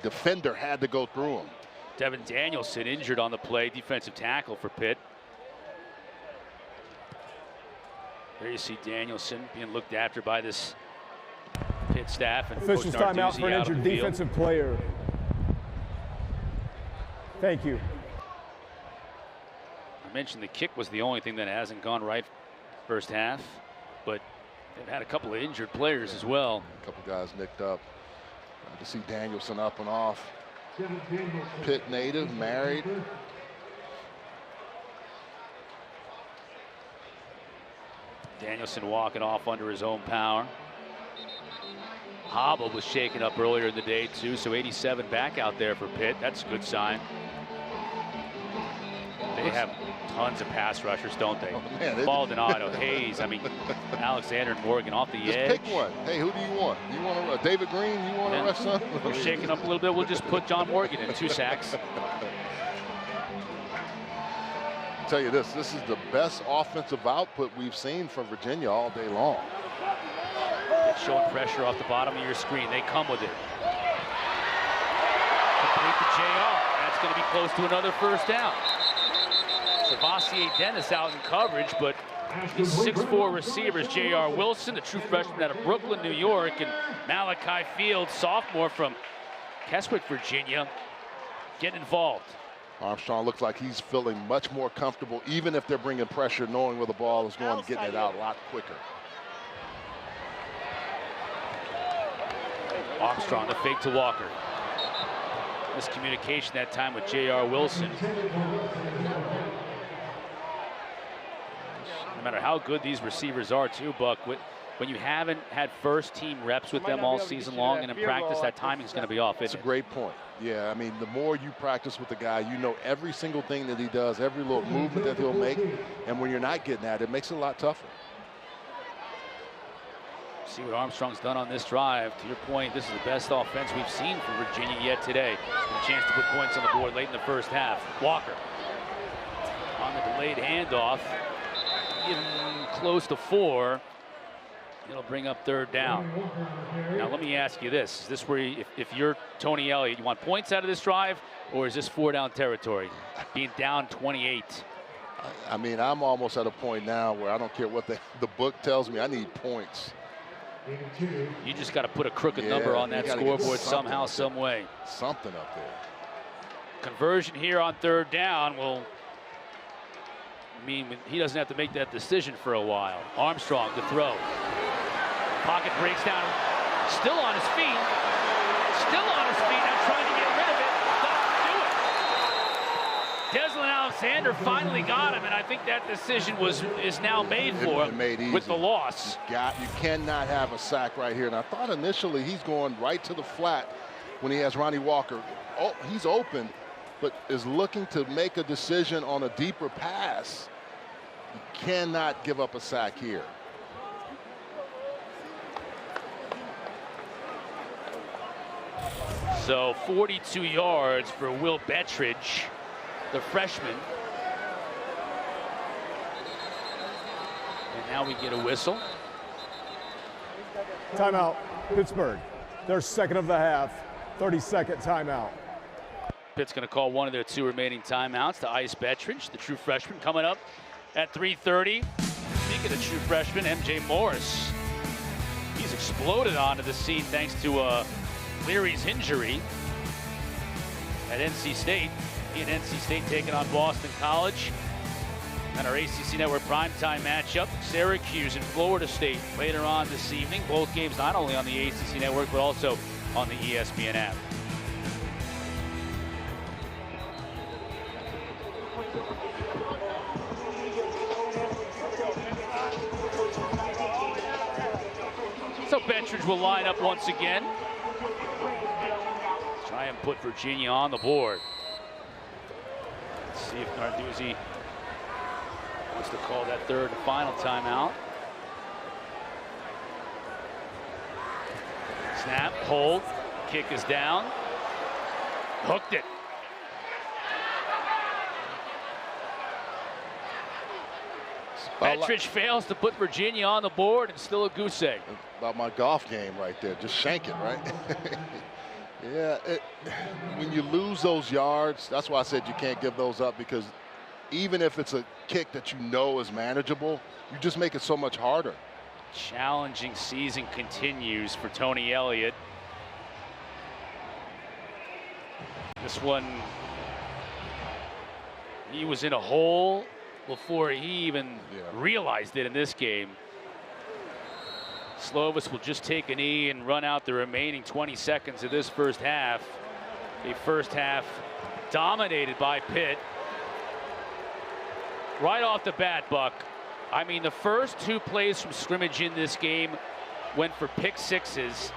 defender had to go through him. Devin Danielson injured on the play, defensive tackle for Pitt. There you see Danielson being looked after by this Pitt staff. And Officials timeout for an injured defensive player. Thank you. I mentioned the kick was the only thing that hasn't gone right 1st half, but they've had a couple of injured players as well. A couple guys nicked up. To see Danielson up and off. Pitt native, married. Danielson walking off under his own power. Hobble was shaken up earlier in the day too, so 87 back out there for Pitt. That's a good sign. They have tons of pass rushers, don't they? Oh, man, Baldonado, Hayes, Alexander and Morgan off the edge. Just pick one. Hey, who do you want? You want David Green? You want to rush some? We're shaking up a little bit. We'll just put John Morgan in 2 sacks. I'll tell you this is the best offensive output we've seen from Virginia all day long. It's showing pressure off the bottom of your screen. They come with it. Complete to JR. That's going to be close to another 1st down. Savasier Dennis out in coverage, but these 6'4" receivers, J.R. Wilson, the true freshman out of Brooklyn, New York, and Malachi Fields, sophomore from Keswick, Virginia, get involved. Armstrong looks like he's feeling much more comfortable, even if they're bringing pressure, knowing where the ball is going, getting it out a lot quicker. Armstrong, the fake to Walker. Miscommunication that time with J.R. Wilson. No matter how good these receivers are too, Buck, when you haven't had 1st-team reps with them all season long and in practice, that timing's going to be off. It's a great point. Yeah, the more you practice with the guy, you know every single thing that he does, every little movement that he'll make, and when you're not getting that, it makes it a lot tougher. See what Armstrong's done on this drive. To your point, this is the best offense we've seen from Virginia yet today. And a chance to put points on the board late in the 1st half. Walker on the delayed handoff. Even close to 4. It'll bring up 3rd down. Now let me ask you this. Is this where if you're Tony Elliott, you want points out of this drive, or is this 4-down territory? Being down 28. I'm almost at a point now where I don't care what the book tells me. I need points. You just got to put a crooked number on that scoreboard somehow, some way. Something up there. Conversion here on 3rd down will mean he doesn't have to make that decision for a while. Armstrong to throw. Pocket breaks down. Still on his feet. Still on his feet. Now trying to get rid of it. Doesn't do it. Deslin Alexander finally got him, and I think that decision is now made for him with the loss. You cannot have a sack right here. And I thought initially he's going right to the flat when he has Ronnie Walker. Oh, he's open, but is looking to make a decision on a deeper pass. You cannot give up a sack here. So 42 yards for Will Bettridge, the freshman. And now we get a whistle. Timeout, Pittsburgh. Their second of the half, 30-second timeout. Pitt's going to call one of their 2 remaining timeouts to ice Bettridge, the true freshman, coming up at 3:30. Speaking of true freshman, MJ Morris. He's exploded onto the scene thanks to Leary's injury at NC State. He and NC State taking on Boston College. And our ACC Network primetime matchup, Syracuse and Florida State later on this evening. Both games not only on the ACC Network, but also on the ESPN app. So Bettridge will line up once again. Try and put Virginia on the board. Let's see if Narduzzi wants to call that 3rd and final timeout. Snap, hold, kick is down. Hooked it. Bettridge fails to put Virginia on the board, and still a goose egg. About my golf game right there, just shank it, right? Yeah, when you lose those yards, that's why I said you can't give those up, because even if it's a kick that you know is manageable, you just make it so much harder. Challenging season continues for Tony Elliott. This one, he was in a hole before he even realized it in this game. Slovis will just take a knee and run out the remaining 20 seconds of this first half. A first half dominated by Pitt. Right off the bat, Buck, I mean, the first 2 plays from scrimmage in this game went for pick sixes.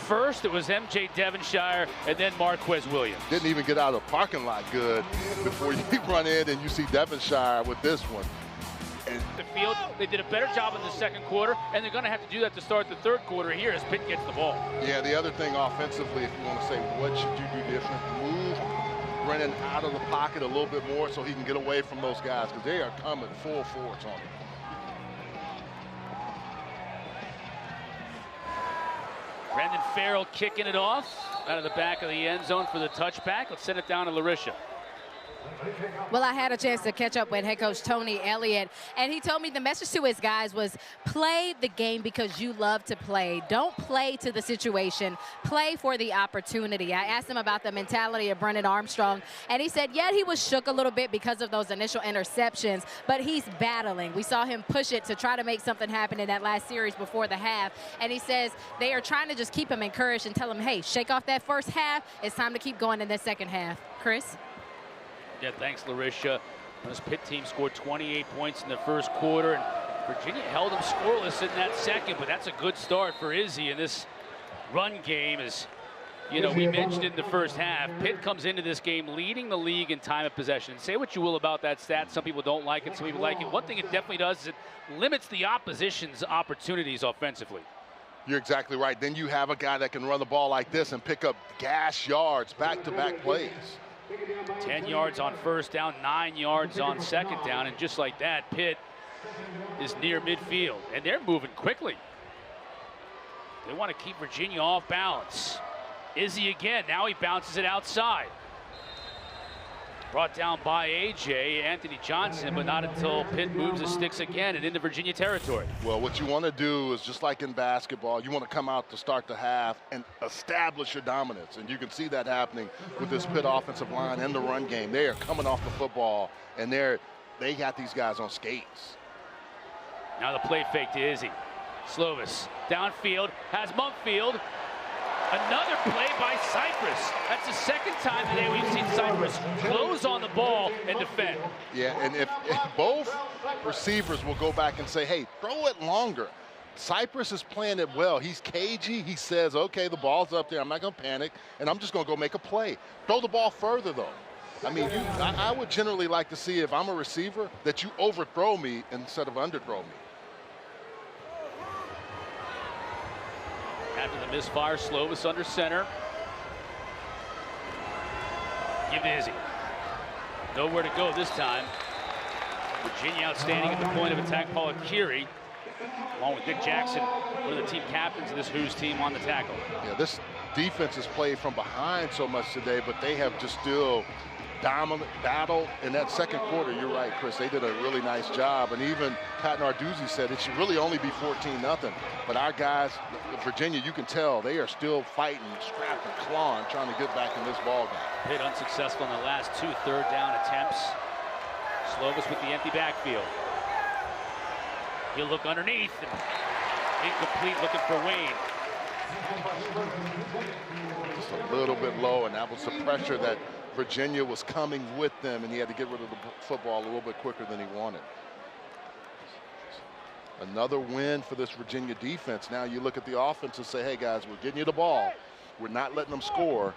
First, it was MJ Devonshire, and then Marquez Williams. Didn't even get out of the parking lot good before you run in and you see Devonshire with this one. And the field, they did a better job in the second quarter, and they're going to have to do that to start the third quarter here as Pitt gets the ball. Yeah, the other thing offensively, if you want to say what should you do different, move Brennan out of the pocket a little bit more so he can get away from those guys, because they are coming full force on him. Brendan Farrell kicking it off out of the back of the end zone for the touchback. Let's send it down to Larisha. Well, I had a chance to catch up with head coach Tony Elliott, and he told me the message to his guys was play the game because you love to play. Don't play to the situation. Play for the opportunity. I asked him about the mentality of Brennan Armstrong, and he said, yeah, he was shook a little bit because of those initial interceptions, but he's battling. We saw him push it to try to make something happen in that last series before the half, and he says they are trying to just keep him encouraged and tell him, hey, shake off that first half. It's time to keep going in the second half. Chris? Yeah, thanks, Larisha. This Pitt team scored 28 points in the first quarter, and Virginia held them scoreless in that second, but that's a good start for Izzy in this run game. As you know, we mentioned in the first half, Pitt comes into this game leading the league in time of possession. Say what you will about that stat. Some people don't like it, some people like it. One thing it definitely does is it limits the opposition's opportunities offensively. You're exactly right. Then you have a guy that can run the ball like this and pick up gas yards, back-to-back plays. 10 yards on first down, 9 yards on second down, and just like that, Pitt is near midfield, and they're moving quickly. They want to keep Virginia off balance. Izzy again, now he bounces it outside. Brought down by A.J. Anthony Johnson, but not until Pitt moves the sticks again and into Virginia territory. Well, what you want to do is, just like in basketball, you want to come out to start the half and establish your dominance. And you can see that happening with this Pitt offensive line and the run game. They are coming off the football, and they got these guys on skates. Now the play fake to Izzy. Slovis downfield, has Mumpfield. Another play by Cypress. That's the second time today we've seen Cypress close on the ball and defend. Yeah, and if both receivers will go back and say, hey, throw it longer. Cypress is playing it well. He's cagey. He says, okay, the ball's up there. I'm not going to panic, and I'm just going to go make a play. Throw the ball further, though. I mean, I would generally like to see, if I'm a receiver, that you overthrow me instead of underthrow me. After the misfire, Slovis under center. Give to Izzy. Nowhere to go this time. Virginia outstanding at the point of attack. Paul Akiri, along with Nick Jackson, one of the team captains of this Who's team, on the tackle. Yeah, this defense has played from behind so much today, but they have just still dominant battle in that second quarter. You're right, Chris. They did a really nice job. And even Pat Narduzzi said it should really only be 14-0. But our guys, Virginia, you can tell they are still fighting, strapping, clawing, trying to get back in this ball game. Pitt unsuccessful in the last 2 third-down attempts. Slovis with the empty backfield. He'll look underneath. Incomplete, looking for Wayne. Just a little bit low, and that was the pressure that Virginia was coming with them, and he had to get rid of the football a little bit quicker than he wanted. Another win for this Virginia defense. Now you look at the offense and say, hey, guys, we're getting you the ball. We're not letting them score.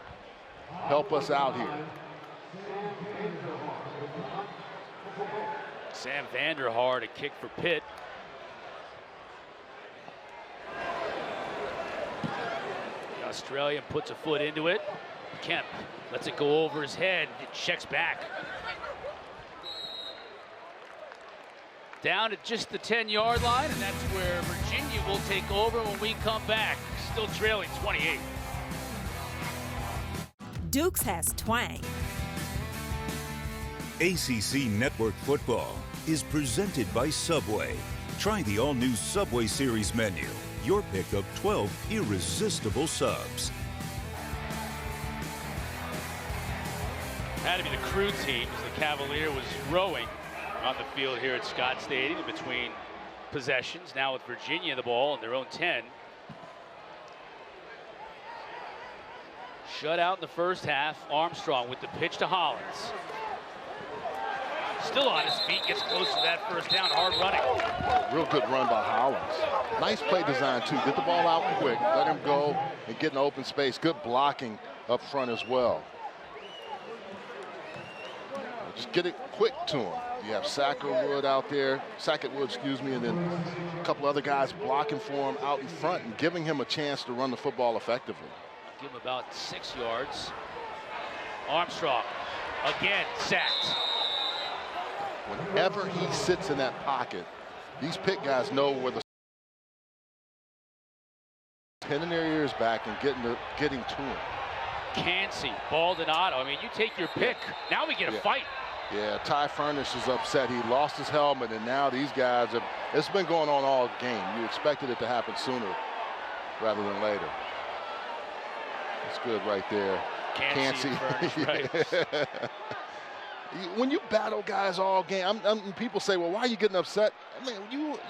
Help us out here. Sam Vanderhaar to kick for Pitt. The Australian puts a foot into it. Kemp lets it go over his head. It checks back. Down at just the 10-yard line, and that's where Virginia will take over when we come back. Still trailing 28. Dukes has twang. ACC Network Football is presented by Subway. Try the all-new Subway Series menu. Your pick of 12 irresistible subs. Had to be the crew team as the Cavalier was rowing on the field here at Scott Stadium between possessions. Now with Virginia the ball in their own 10. Shut out in the first half. Armstrong with the pitch to Hollins. Still on his feet, gets close to that first down. Hard running. Real good run by Hollins. Nice play design, too. Get the ball out quick, let him go, and get in open space. Good blocking up front as well. Just get it quick to him. You have Sackwood out there, and then a couple other guys blocking for him out in front and giving him a chance to run the football effectively. Give him about 6 yards. Armstrong, again, sacked. Whenever he sits in that pocket, these Pitt guys know where the pinning their ears back and getting to him. Cansey, Baldonado. I mean, you take your pick. Now we get a fight. Yeah, Ty Furnish is upset. He lost his helmet, and now these guys have, it's been going on all game. You expected it to happen sooner rather than later. It's good right there. Cansey. Right. When you battle guys all game, people say, well, why are you getting upset? I mean,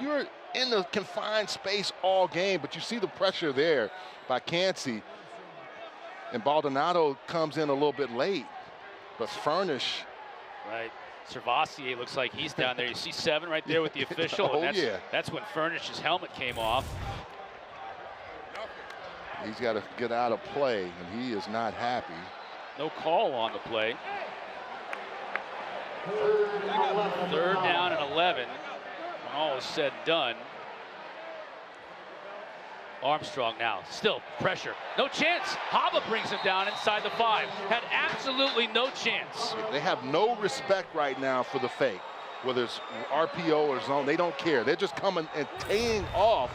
you're in the confined space all game, but you see the pressure there by Cansey. And Baldonado comes in a little bit late, but Furnish. Right. Servassier looks like he's down there. You see 7 right there with the official. And that's when Furnish's helmet came off. He's got to get out of play, and he is not happy. No call on the play. 3rd down and 11. When all is said and done. Armstrong now, still pressure, no chance. Haba brings him down inside the 5. Had absolutely no chance. They have no respect right now for the fake, whether it's RPO or zone. They don't care. They're just coming and teeing off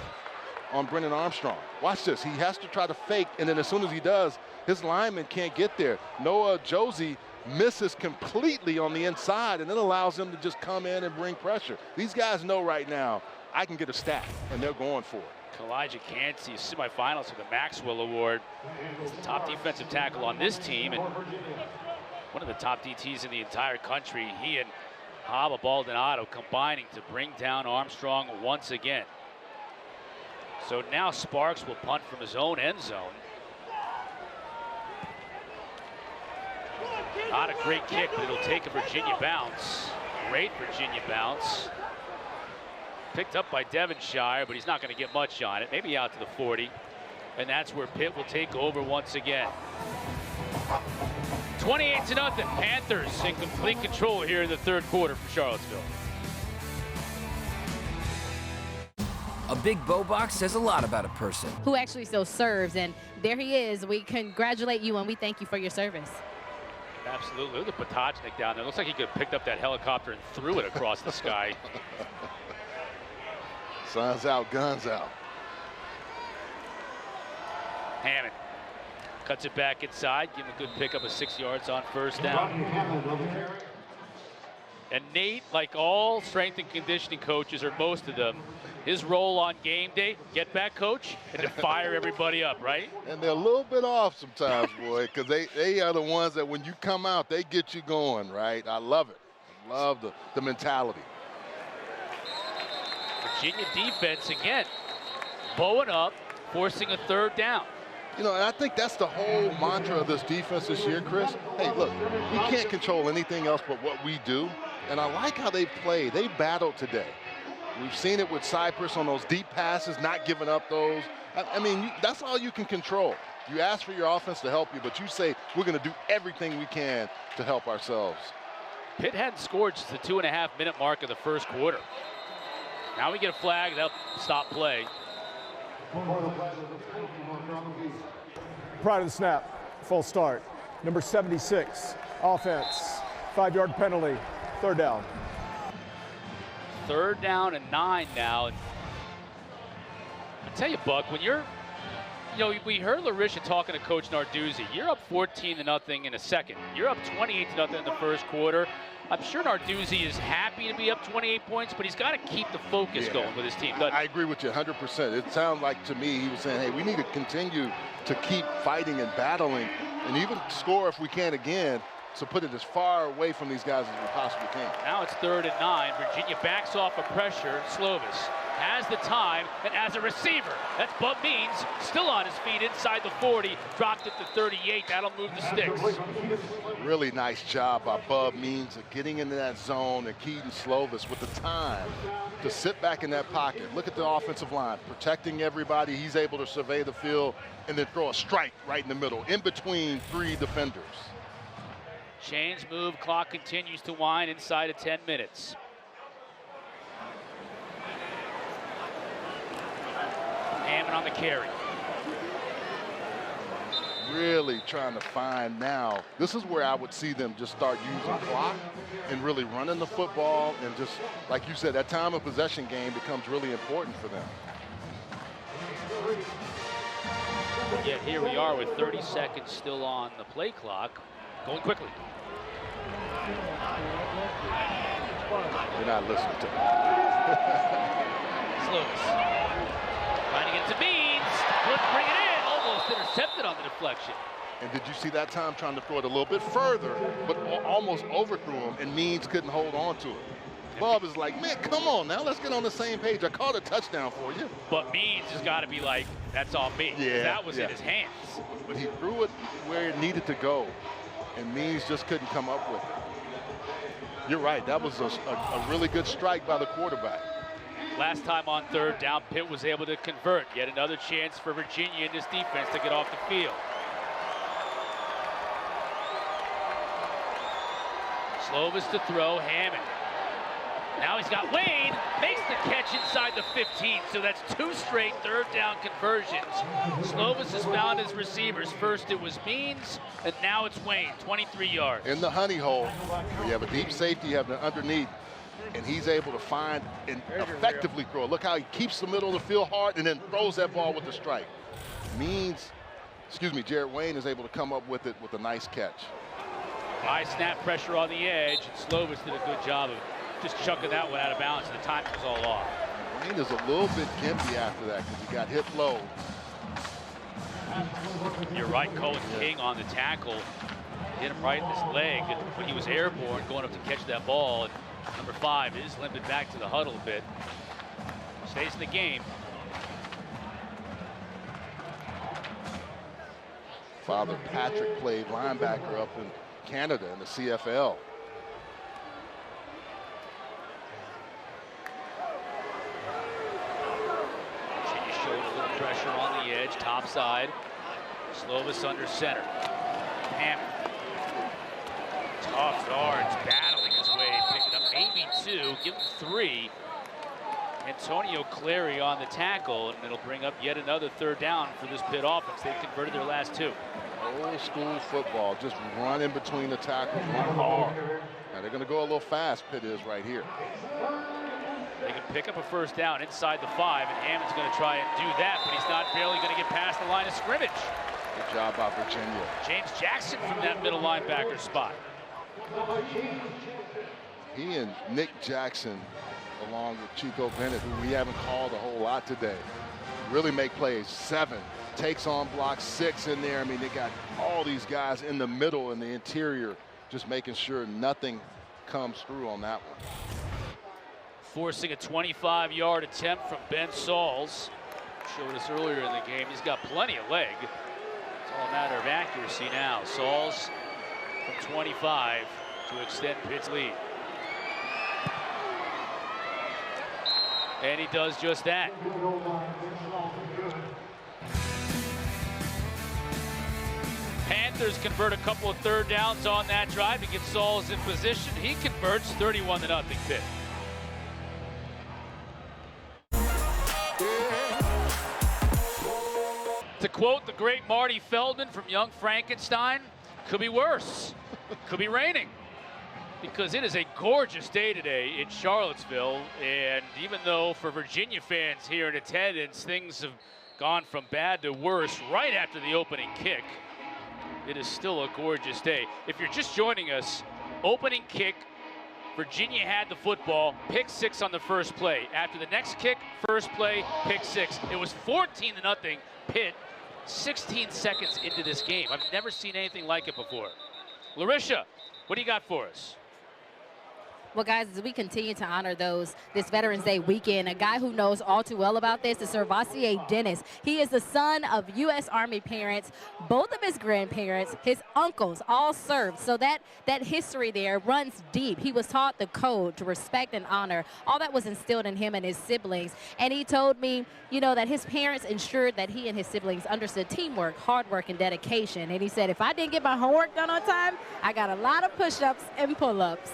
on Brennan Armstrong. Watch this. He has to try to fake, and then as soon as he does, his lineman can't get there. Noah Josie misses completely on the inside, and then allows him to just come in and bring pressure. These guys know right now, I can get a stack, and they're going for it. Elijah Cansey, semifinals for the Maxwell Award. He's the top defensive tackle on this team, and one of the top DTs in the entire country. He and Haba Baldonado combining to bring down Armstrong once again. So now Sparks will punt from his own end zone. Not a great kick, but it'll take a Virginia bounce. Great Virginia bounce. Picked up by Devonshire, but he's not going to get much on it. Maybe out to the 40. And that's where Pitt will take over once again. 28-0. Panthers in complete control here in the third quarter for Charlottesville. A big bow box says a lot about a person. Who actually still serves, and there he is. We congratulate you and we thank you for your service. Absolutely. Look at Potocnik down there. Looks like he could have picked up that helicopter and threw it across the sky. Sun's out, guns out. Hammond cuts it back inside. Give him a good pickup of 6 yards on first down. And Nate, like all strength and conditioning coaches, or most of them, his role on game day, get back coach, and to fire everybody up, right? And they're a little bit off sometimes, boy, because they are the ones that when you come out, they get you going, right? I love it. I love the mentality. Virginia defense, again, bowing up, forcing a third down. You know, and I think that's the whole mantra of this defense this year, Chris. Hey, look, we can't control anything else but what we do. And I like how they played. They battled today. We've seen it with Cypress on those deep passes, not giving up those. I mean, that's all you can control. You ask for your offense to help you, but you say, we're going to do everything we can to help ourselves. Pitt hadn't scored since the 2.5-minute mark of the first quarter. Now we get a flag, they'll stop play. Prior to the snap, full start. Number 76, offense, 5-yard penalty, third down. Third down and 9 now. And I tell you, Buck, when you're, you know, we heard LaRisha talking to Coach Narduzzi. You're up 14-0 in a second. You're up 28-0 in the first quarter. I'm sure Narduzzi is happy to be up 28 points, but he's got to keep the focus going with his team. I agree with you 100%. It sounded like to me he was saying, hey, we need to continue to keep fighting and battling and even score if we can again. So put it as far away from these guys as we possibly can. Now it's 3rd and 9. Virginia backs off a pressure. Slovis has the time, and as a receiver, that's Bub Means, still on his feet inside the 40, dropped it to 38. That'll move the sticks. Really nice job by Bub Means of getting into that zone, and Kedon Slovis with the time to sit back in that pocket. Look at the offensive line, protecting everybody. He's able to survey the field and then throw a strike right in the middle, in between 3 defenders. Chains move, clock continues to wind inside of 10 minutes. Hammond on the carry. Really trying to find now. This is where I would see them just start using clock and really running the football, and just, like you said, that time of possession game becomes really important for them. Yet here we are with 30 seconds still on the play clock. Going quickly. You're not listening to me. Slovis. Trying to get to Means. Couldn't bring it in. Almost intercepted on the deflection. And did you see that time trying to throw it a little bit further, but almost overthrew him, and Means couldn't hold on to it. Bob is like, man, come on now, let's get on the same page. I called a touchdown for you. But Means has got to be like, that's on me. Yeah, that was in his hands. But he threw it where it needed to go, and Means just couldn't come up with it. You're right, that was a really good strike by the quarterback. Last time on 3rd down, Pitt was able to convert. Yet another chance for Virginia in this defense to get off the field. Slovis to throw, Hammond. Now he's got Wayne, makes the catch inside the 15, so that's 2 straight 3rd down conversions. Slovis has found his receivers. First it was Means, and now it's Wayne, 23 yards. In the honey hole, you have a deep safety, you have the underneath. and he's able to find and effectively throw it. Look how he keeps the middle of the field hard and then throws that ball with the strike. Jared Wayne is able to come up with it with a nice catch. High snap pressure on the edge, and Slovis did a good job of just chucking that one out of bounds, and the timing was all off. Wayne is a little bit gimpy after that because he got hit low. You're right, Cohen King on the tackle. Hit him right in his leg when he was airborne going up to catch that ball. And number 5 is limping back to the huddle a bit. Stays in the game. Father Patrick played linebacker up in Canada in the CFL. Virginia showed a little pressure on the edge, top side. Slovis under center. Hammond. Tough yards, battling his way, picking up maybe 2, give him 3. Antonio Clary on the tackle, and it'll bring up yet another 3rd down for this Pitt offense. They've converted their last 2. Old school football, just run in between the tackles, run hard. Now they're going to go a little fast, Pitt is right here. They can pick up a 1st down inside the 5, and Hammond's going to try and do that, but he's not barely going to get past the line of scrimmage. Good job by Virginia. James Jackson from that middle linebacker spot. He and Nick Jackson, along with Chico Bennett, who we haven't called a whole lot today, really make plays. 7 takes on block, 6 in there. I mean, they got all these guys in the middle and the interior, just making sure nothing comes through on that one. Forcing a 25-yard attempt from Ben Sauls. Showed us earlier in the game, he's got plenty of leg. It's all a matter of accuracy now. Sauls from 25 to extend Pitt's lead. And he does just that. Panthers convert a couple of 3rd downs on that drive to get Sauls in position. He converts 31-0 Pitt. To quote the great Marty Feldman from Young Frankenstein, could be worse. Could be raining. Because it is a gorgeous day today in Charlottesville, and even though for Virginia fans here in attendance, things have gone from bad to worse right after the opening kick, it is still a gorgeous day. If you're just joining us, opening kick, Virginia had the football, pick 6 on the first play. After the next kick, first play, pick 6. It was 14-0 Pitt, 16 seconds into this game. I've never seen anything like it before. Larisha, what do you got for us? Well, guys, as we continue to honor this Veterans Day weekend, a guy who knows all too well about this is Sir Vassier Dennis. He is the son of U.S. Army parents. Both of his grandparents, his uncles, all served. So that history there runs deep. He was taught the code to respect and honor. All that was instilled in him and his siblings. And he told me, that his parents ensured that he and his siblings understood teamwork, hard work, and dedication. And he said, if I didn't get my homework done on time, I got a lot of push-ups and pull-ups.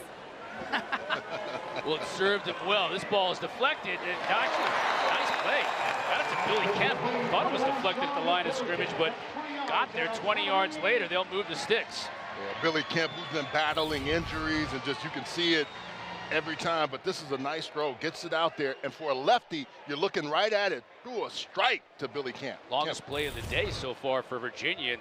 Well, it served him well. This ball is deflected, and actually, nice play. Got it to Billy Kemp. Thought it was deflected at the line of scrimmage, but got there 20 yards later. They'll move the sticks. Yeah, Billy Kemp, who's been battling injuries, and just you can see it every time, but this is a nice throw. Gets it out there, and for a lefty, you're looking right at it. Threw a strike to Billy Kemp. Longest play of the day so far for Virginia.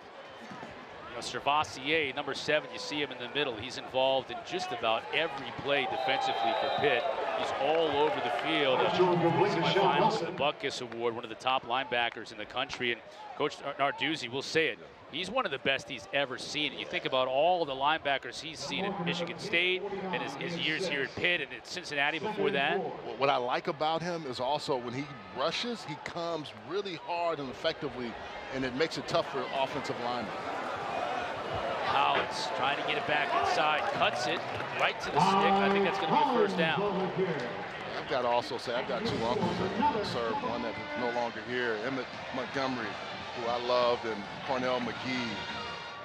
Sir Vassier, number 7, you see him in the middle. He's involved in just about every play defensively for Pitt. He's all over the field. Semifinals of the Butkus Award, one of the top linebackers in the country. And Coach Narduzzi will say it. He's one of the best he's ever seen. You think about all the linebackers he's seen at Michigan State and his years here at Pitt and at Cincinnati before that. What I like about him is also when he rushes, he comes really hard and effectively, and it makes it tough for offensive linemen. Collins trying to get it back inside, cuts it right to the stick. I think that's going to be a 1st down. I've got to also say I've got 2 uncles that served, one that is no longer here, Emmett Montgomery, who I loved, and Cornell McGee.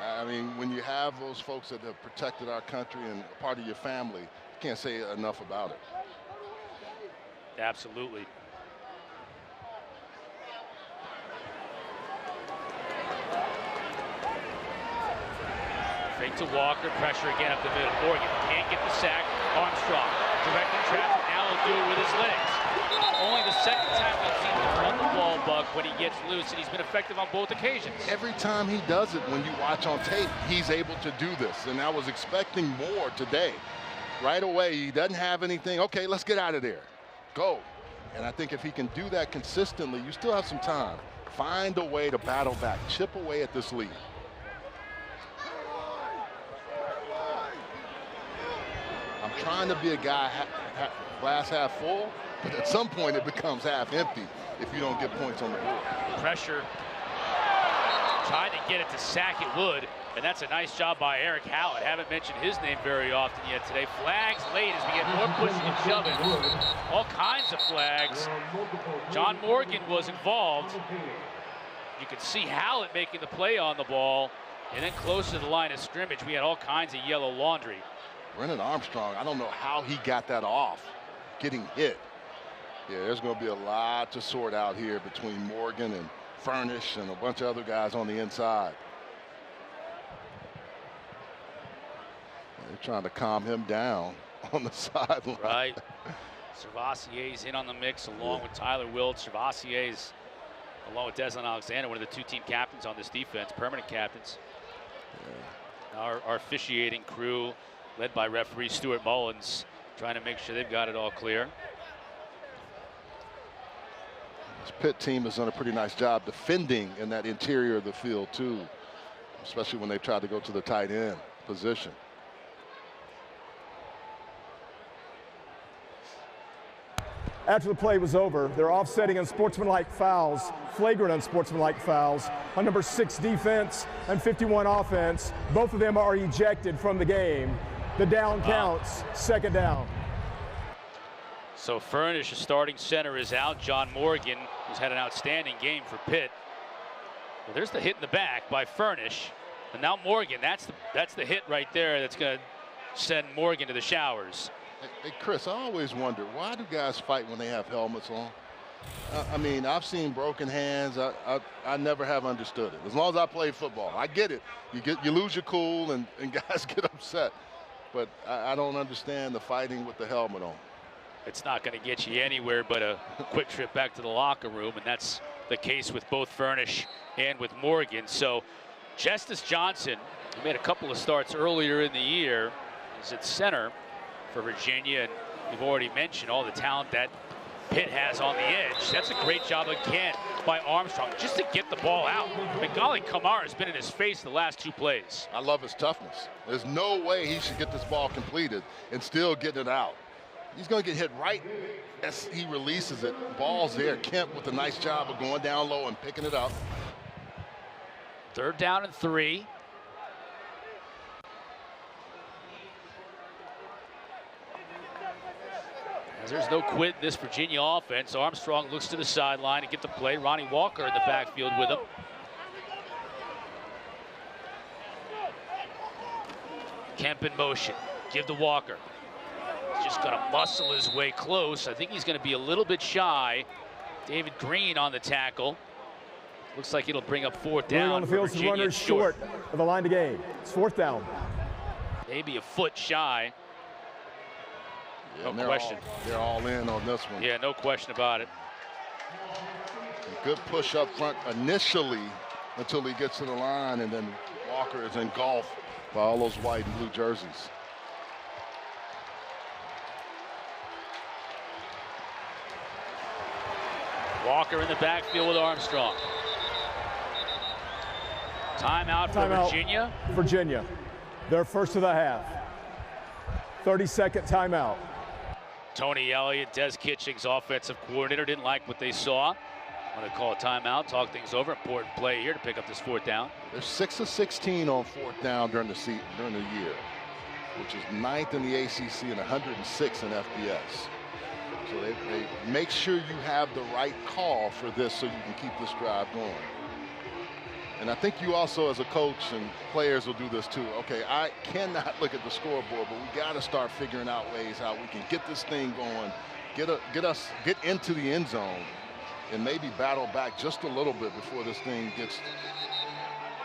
I mean, when you have those folks that have protected our country and part of your family, you can't say enough about it. Absolutely. Fake to Walker, pressure again up the middle. Morgan can't get the sack. Armstrong directing traffic. Now he'll do it with his legs. Only the second time we've seen him run the ball, Buck, when he gets loose, and he's been effective on both occasions. Every time he does it, when you watch on tape, he's able to do this. And I was expecting more today. Right away, he doesn't have anything. Okay, let's get out of there. Go. And I think if he can do that consistently, you still have some time. Find a way to battle back, chip away at this lead. I'm trying to be a guy glass half full, but at some point it becomes half empty if you don't get points on the board. Pressure. Trying to get it to sack it would, and that's a nice job by Eric Howlett. Haven't mentioned his name very often yet today. Flags late as we get more pushing and shoving. All kinds of flags. John Morgan was involved. You could see Howlett making the play on the ball, and then close to the line of scrimmage, we had all kinds of yellow laundry. Brennan Armstrong, I don't know how he got that off, getting hit. Yeah, there's going to be a lot to sort out here between Morgan and Furnish and a bunch of other guys on the inside. They're trying to calm him down on the sideline. Right. Servacier's in on the mix along with Tyler Wilt. Servacier's along with Deslin Alexander, one of the two-team captains on this defense, permanent captains. Yeah. Our officiating crew, led by referee Stuart Mullins, trying to make sure they've got it all clear. This Pitt team has done a pretty nice job defending in that interior of the field too, especially when they've tried to go to the tight end position. After the play was over, they're offsetting unsportsmanlike fouls, flagrant unsportsmanlike fouls on number 6 defense and 51 offense. Both of them are ejected from the game. The down counts, second down. So Furnish, the starting center, is out. John Morgan, who's had an outstanding game for Pitt. Well, there's the hit in the back by Furnish. And now Morgan, that's the hit right there that's going to send Morgan to the showers. Hey, Chris, I always wonder, why do guys fight when they have helmets on? I mean, I've seen broken hands. I never have understood it. As long as I play football, I get it. You lose your cool and guys get upset. But I don't understand the fighting with the helmet on. It's not going to get you anywhere but a quick trip back to the locker room, and that's the case with both Furnish and with Morgan. So Justice Johnson, who made a couple of starts earlier in the year, is at center for Virginia, and we've already mentioned all the talent that Pitt has on the edge. That's a great job again by Armstrong just to get the ball out. Bengali Kamara has been in his face the last 2 plays. I love his toughness. There's no way he should get this ball completed and still get it out. He's going to get hit right as he releases it. Ball's there. Kemp with a nice job of going down low and picking it up. 3rd down and 3. As there's no quit in this Virginia offense. Armstrong looks to the sideline to get the play. Ronnie Walker in the backfield with him. Kemp in motion. Give to Walker. He's just going to muscle his way close. I think he's going to be a little bit shy. David Green on the tackle. Looks like it'll bring up 4th down. On the field, the runner short of the line to gain. It's 4th down. Maybe a foot shy. Yeah, no question. They're all in on this one. Yeah, no question about it. A good push up front initially until he gets to the line, and then Walker is engulfed by all those white and blue jerseys. Walker in the backfield with Armstrong. Timeout for Virginia. Virginia, their first of the half. 30-second timeout. Tony Elliott, Des Kitchings, offensive coordinator, didn't like what they saw. Want to call a timeout, talk things over. Important play here to pick up this 4th down. They're 6 of 16 on 4th down during the year, which is 9th in the ACC and 106 in FBS. So they make sure you have the right call for this so you can keep this drive going. And I think you also, as a coach, and players will do this too. Okay, I cannot look at the scoreboard, but we got to start figuring out ways how we can get this thing going, get into the end zone, and maybe battle back just a little bit before this thing gets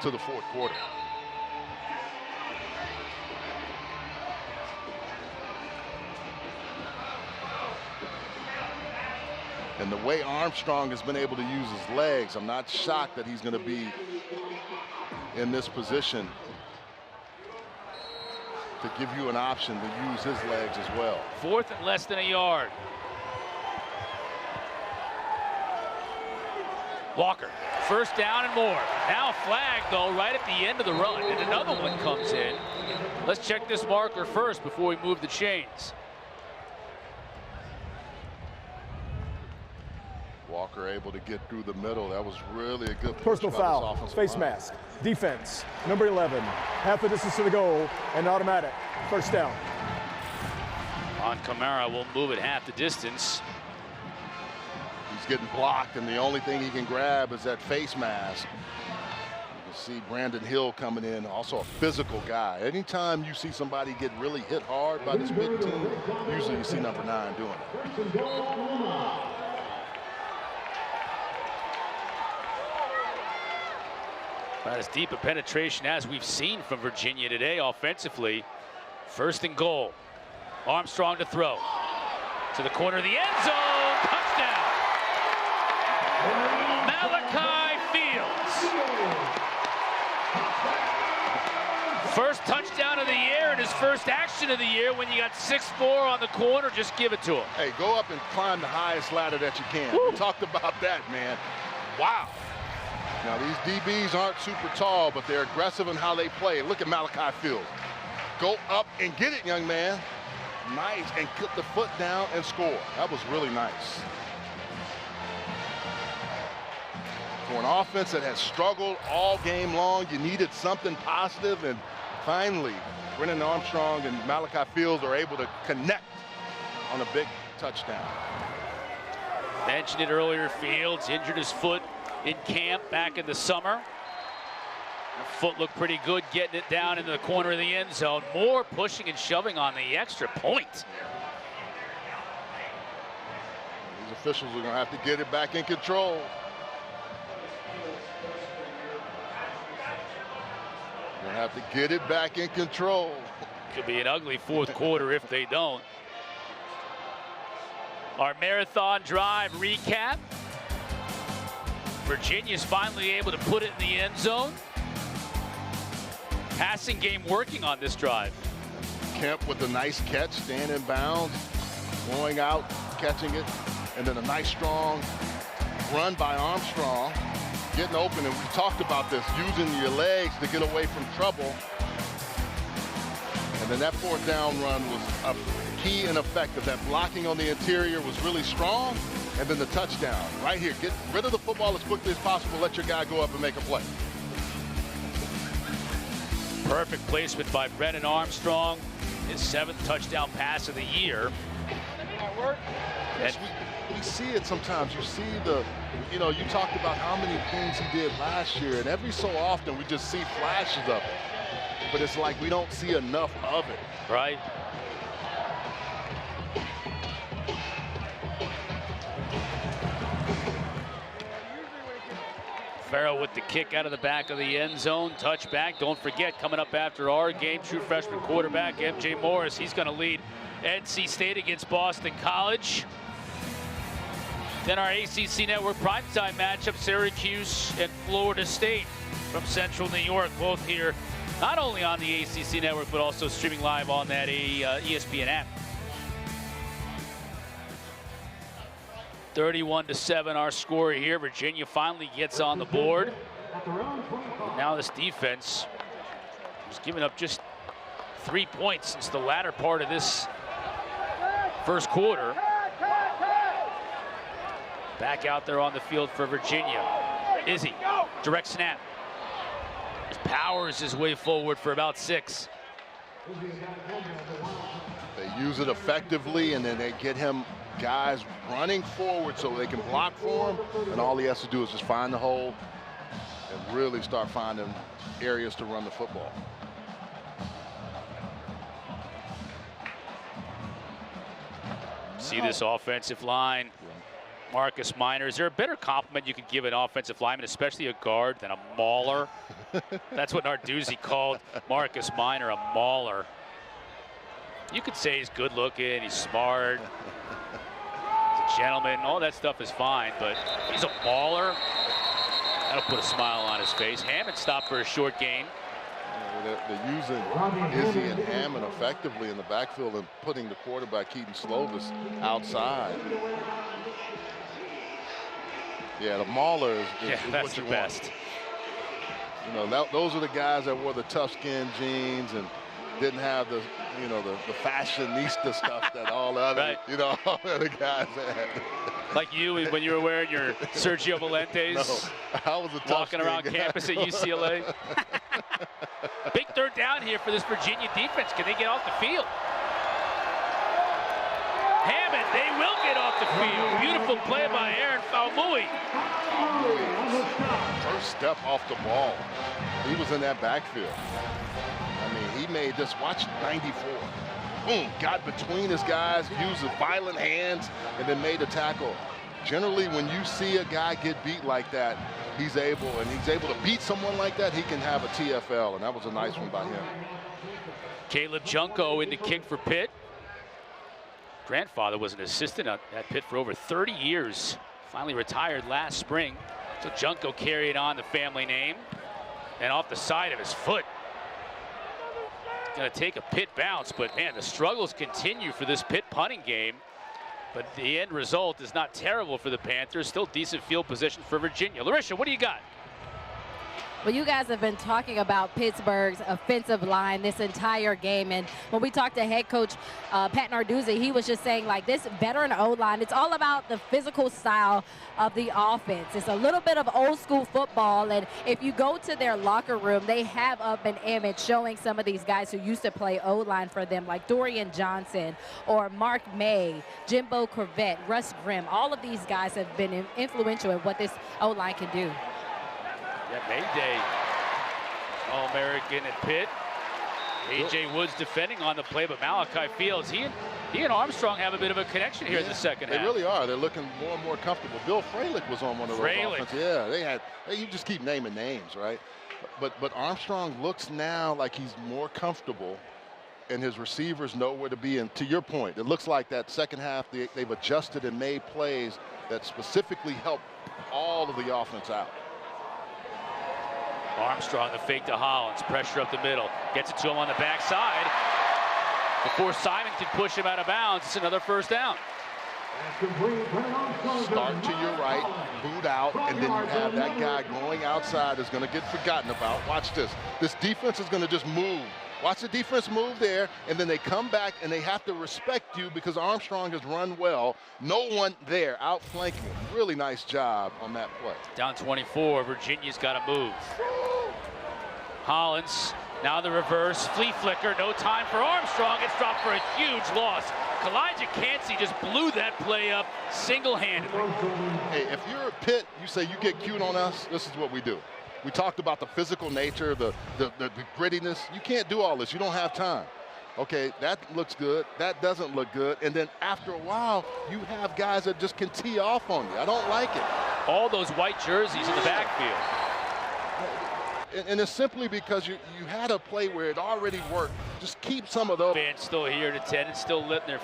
to the 4th quarter. And the way Armstrong has been able to use his legs, I'm not shocked that he's going to be in this position to give you an option to use his legs as well. 4th and less than a yard. Walker, 1st down and more. Now a flag, though, right at the end of the run, and another one comes in. Let's check this marker first before we move the chains. Walker able to get through the middle. That was really a good personal foul, face mask, defense, number 11, half the distance to the goal, and automatic, 1st down. On Kamara will move it half the distance. He's getting blocked, and the only thing he can grab is that face mask. You see Brandon Hill coming in, also a physical guy. Anytime you see somebody get really hit hard by this big team, usually you see number 9 doing it. About as deep a penetration as we've seen from Virginia today offensively. 1st and goal. Armstrong to throw. To the corner of the end zone. Touchdown. Malachi Fields. 1st touchdown of the year and his 1st action of the year. When you got 6'4" on the corner, just give it to him. Hey, go up and climb the highest ladder that you can. We talked about that, man. Wow. Now, these DBs aren't super tall, but they're aggressive in how they play. Look at Malachi Fields. Go up and get it, young man. Nice, and put the foot down and score. That was really nice. For an offense that has struggled all game long, you needed something positive, and finally, Brennan Armstrong and Malachi Fields are able to connect on a big touchdown. Mentioned it earlier, Fields injured his foot in camp back in the summer. The foot looked pretty good getting it down into the corner of the end zone. More pushing and shoving on the extra point. These officials are going to have to get it back in control. Going to have to get it back in control. Could be an ugly 4th quarter if they don't. Our marathon drive recap. Virginia's finally able to put it in the end zone. Passing game working on this drive. Kemp with a nice catch, staying in bounds, going out, catching it, and then a nice strong run by Armstrong, getting open. And we talked about this, using your legs to get away from trouble. And then that 4th down run was a key and effective. That blocking on the interior was really strong. And then the touchdown right here. Get rid of the football as quickly as possible. Let your guy go up and make a play. Perfect placement by Brennan Armstrong. His 7th touchdown pass of the year. Yes, we see it sometimes. You see you talked about how many things he did last year, and every so often we just see flashes of it. But it's like we don't see enough of it. Right. Farrell with the kick out of the back of the end zone. Touchback. Don't forget, coming up after our game, true freshman quarterback MJ Morris. He's going to lead NC State against Boston College. Then our ACC Network primetime matchup, Syracuse and Florida State from Central New York. Both here, not only on the ACC Network, but also streaming live on that ESPN app. 31-7 our score here. Virginia finally gets on the board. And now this defense has given up just 3 points since the latter part of this 1st quarter. Back out there on the field for Virginia. Izzy, direct snap. Powers his way forward for about 6. They use it effectively, and then they get him guys running forward so they can block for him, and all he has to do is just find the hole and really start finding areas to run the football. See this offensive line. Marcus Minor. Is there a better compliment you could give an offensive lineman, especially a guard, than a mauler? That's what Narduzzi called Marcus Minor, a mauler. You could say he's good looking, he's smart, he's a gentleman. All that stuff is fine, but he's a baller. That'll put a smile on his face. Hammond stopped for a short gain. They're using Izzy and Hammond effectively in the backfield and putting the quarterback, Kedon Slovis, outside. Yeah, the mauler is that's what you the want. best. You know, those are the guys that wore the tough skin jeans and didn't have the, you know, the fashionista stuff that all the other, right. you know, all the other guys had. Like you when you were wearing your Sergio Valentes, No, I was a tough walking skin around guy. campus at UCLA. Big third down here for this Virginia defense. Can they get off the field? Hammond, they will get off the field. Beautiful play by Aaron Faumui. First step off the ball. He was in that backfield. I mean, he made this, watch 94. Boom, got between his guys, used his violent hands, and then made a tackle. Generally, when you see a guy get beat like that, he's able to beat someone like that, he can have a TFL, and that was a nice one by him. Caleb Junko in the kick for Pitt. Grandfather was an assistant at Pitt for over 30 years. Finally retired last spring. So Junko carried on the family name. And off the side of his foot. Going to take a Pitt bounce, but man, the struggles continue for this Pitt punting game. But the end result is not terrible for the Panthers. Still decent field position for Virginia. Larisha, what do you got? Well, you guys have been talking about Pittsburgh's offensive line this entire game. And when we talked to head coach Pat Narduzzi, he was just saying, like, this veteran O-line, it's all about the physical style of the offense. It's a little bit of old school football. And if you go to their locker room, they have up an image showing some of these guys who used to play O-line for them, like Dorian Johnson or Mark May, Jimbo Corvette, Russ Grimm. All of these guys have been influential in what this O-line can do. Yeah, Mayday All-American at Pitt. A.J. Woods defending on the play, but Malachi Fields, he and Armstrong have a bit of a connection here in the second half. They really are. They're looking more and more comfortable. Bill Fralick was on one of those offenses. Yeah, you just keep naming names, right? But Armstrong looks now like he's more comfortable, and his receivers know where to be. And to your point, it looks like that second half they've adjusted and made plays that specifically help all of the offense out. Armstrong, the fake to Hollins, pressure up the middle, gets it to him on the backside. Before Simon can push him out of bounds, it's another first down. Start to your right, boot out, and then you have that guy going outside is going to get forgotten about. Watch this. This defense is going to just move. Watch the defense move there, and then they come back, and they have to respect you because Armstrong has run well. No one there outflanking him. Really nice job on that play. Down 24, Virginia's got to move. Hollins, now the reverse, flea flicker, no time for Armstrong. It's dropped for a huge loss. Kalijah Cansey just blew that play up single-handedly. Hey, if you're a Pitt, you say you get cute on us, this is what we do. We talked about the physical nature, the grittiness. You can't do all this. You don't have time. Okay, that looks good. That doesn't look good. And then after a while, you have guys that just can tee off on you. I don't like it. All those white jerseys in the backfield. And it's simply because you had a play where it already worked. Just keep some of those. Fans still here at 10 and still letting their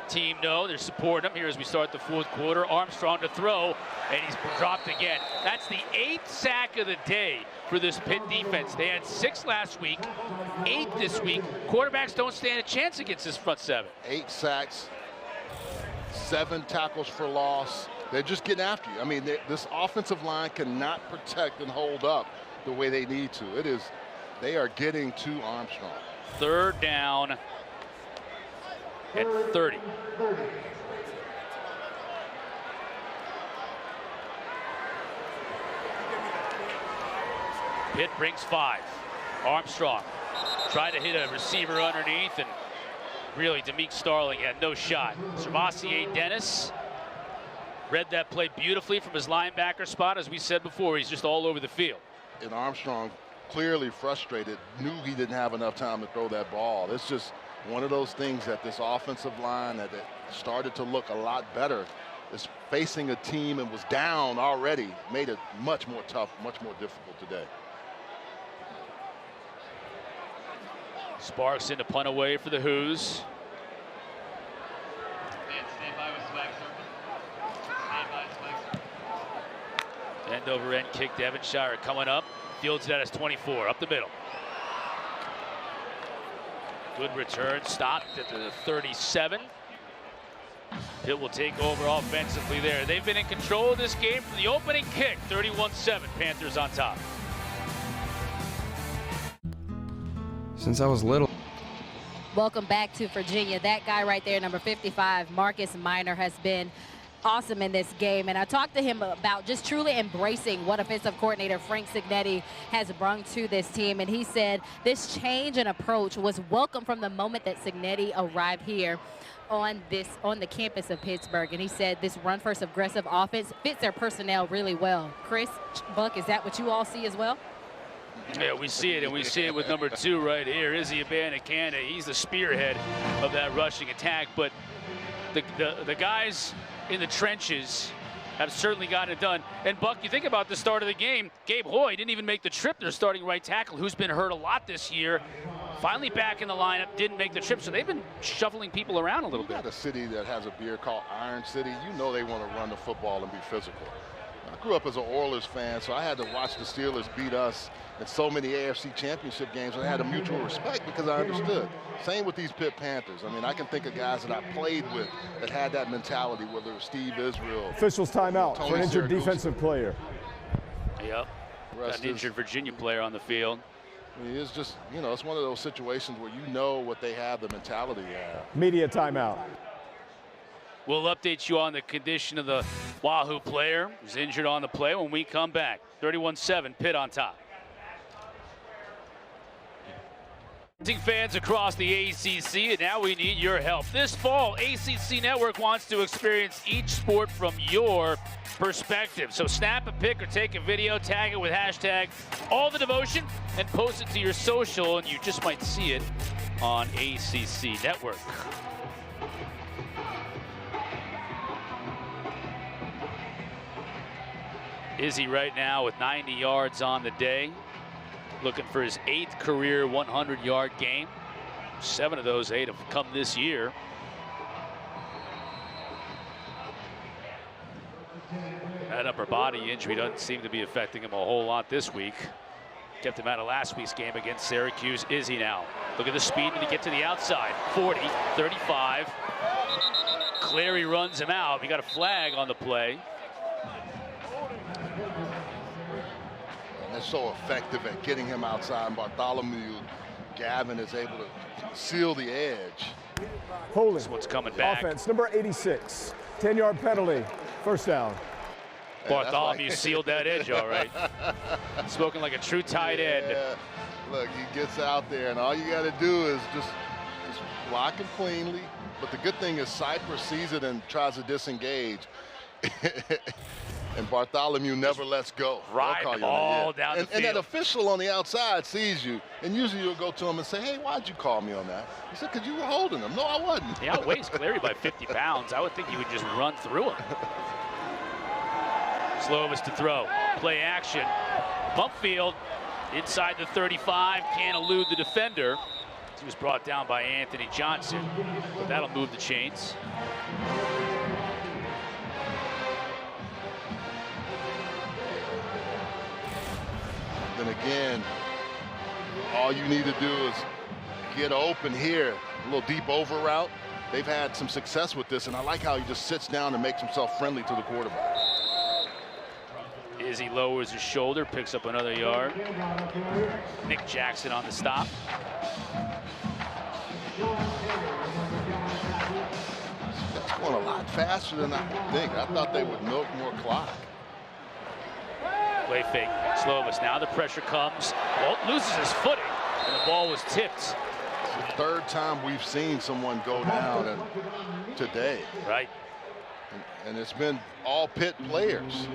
team know they're supporting him here as we start the fourth quarter. Armstrong to throw, and he's dropped again. That's the 8th sack of the day for this Pitt defense. They had 6 last week, 8 this week. Quarterbacks don't stand a chance against this front 7. 8 sacks, 7 tackles for loss. They're just getting after you. I mean, this offensive line cannot protect and hold up the way they need to. They are getting to Armstrong. Third down at 30. Pitt brings 5. Armstrong tried to hit a receiver underneath, and really Demeek Starling had no shot. Servassier Dennis read that play beautifully from his linebacker spot. As we said before, he's just all over the field. And Armstrong, clearly frustrated, knew he didn't have enough time to throw that ball. It's just one of those things that this offensive line that started to look a lot better is facing a team and was down already, made it much more tough, much more difficult today. Sparks in to punt away for the Who's. End over end kick. Devonshire coming up. Fields it at his 24. Up the middle. Good return. Stopped at the 37. Pitt will take over offensively there. They've been in control of this game from the opening kick. 31-7. Panthers on top. Since I was little. Welcome back to Virginia. That guy right there, number 55, Marcus Minor, has been awesome in this game. And I talked to him about just truly embracing what offensive coordinator Frank Cignetti has brought to this team. And he said this change in approach was welcome from the moment that Cignetti arrived here on the campus of Pittsburgh. And he said this run-first aggressive offense fits their personnel really well. Chris, Buck, is that what you all see as well? Yeah, we see it, and we see it with number 2 right here, Izzy Abanikanda. He's the spearhead of that rushing attack, but the guys in the trenches have certainly gotten it done. And Buck, you think about the start of the game, Gabe Hoy didn't even make the trip. Their starting right tackle, who's been hurt a lot this year, finally back in the lineup, didn't make the trip. So they've been shuffling people around a little bit. You got a city that has a beer called Iron City. You know they want to run the football and be physical. I grew up as an Oilers fan, so I had to watch the Steelers beat us in so many AFC championship games. I had a mutual respect because I understood. Same with these Pitt Panthers. I mean, I can think of guys that I played with that had that mentality, whether it was Steve Israel. Officials timeout for an injured defensive player. Yep. Got an injured Virginia player on the field. I mean, it's just, you know, it's one of those situations where you know what they have, the mentality they have. Media timeout. We'll update you on the condition of the Wahoo player who's injured on the play when we come back. 31-7, Pitt on top. Fans across the ACC, and now we need your help. This fall, ACC Network wants to experience each sport from your perspective. So snap a pic or take a video, tag it with hashtag #AllTheDevotion, and post it to your social, and you just might see it on ACC Network. Izzy right now with 90 yards on the day, looking for his 8th career 100-yard game. 7 of those 8 have come this year. That upper body injury doesn't seem to be affecting him a whole lot this week. Kept him out of last week's game against Syracuse. Izzy now. Look at the speed to get to the outside. 40, 35. Clary runs him out. We got a flag on the play. They're so effective at getting him outside. And Bartholomew Gavin is able to seal the edge. Holding. That's what's coming back. Offense, number 86. 10-yard penalty. First down. Bartholomew sealed that edge all right. Spoken like a true tight end. Yeah. Look, he gets out there, and all you got to do is just block him cleanly. But the good thing is Cypress sees it and tries to disengage. And Bartholomew never lets go. Right, all down the field. And that official on the outside sees you, and usually you'll go to him and say, hey, why'd you call me on that? He said, because you were holding him. No, I wasn't. He outweighs Clary by 50 pounds. I would think he would just run through him. Slovis to throw. Play action. Bump field inside the 35. Can't elude the defender. He was brought down by Anthony Johnson, but that'll move the chains. Then again, all you need to do is get open here. A little deep over route. They've had some success with this, and I like how he just sits down and makes himself friendly to the quarterback. Izzy lowers his shoulder, picks up another yard. Nick Jackson on the stop. That's going a lot faster than I think. I thought they would milk more clock. Play fake. Slovis. Now the pressure comes. Walt loses his footing, and the ball was tipped. It's the 3rd time we've seen someone go down today. Right. And it's been all Pitt players.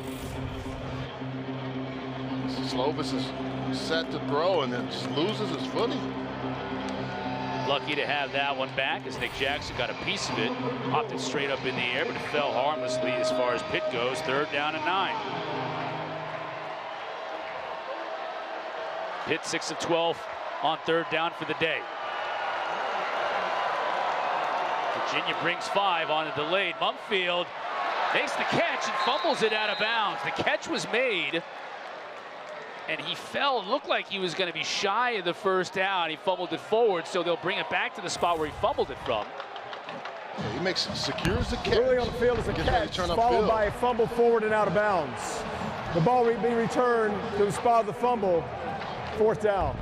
Slovis is set to throw and then just loses his footing. Lucky to have that one back as Nick Jackson got a piece of it. Popped it straight up in the air, but it fell harmlessly as far as Pitt goes. 3rd down and 9. Pitt 6 of 12 on 3rd down for the day. Virginia brings 5 on a delayed. Mumfield Makes the catch and fumbles it out of bounds. The catch was made, and he fell. Looked like he was going to be shy of the first down. He fumbled it forward, so they'll bring it back to the spot where he fumbled it from. He secures the catch. Early on the field is a catch, followed by a fumble forward and out of bounds. The ball will be returned to the spot of the fumble. 4th down.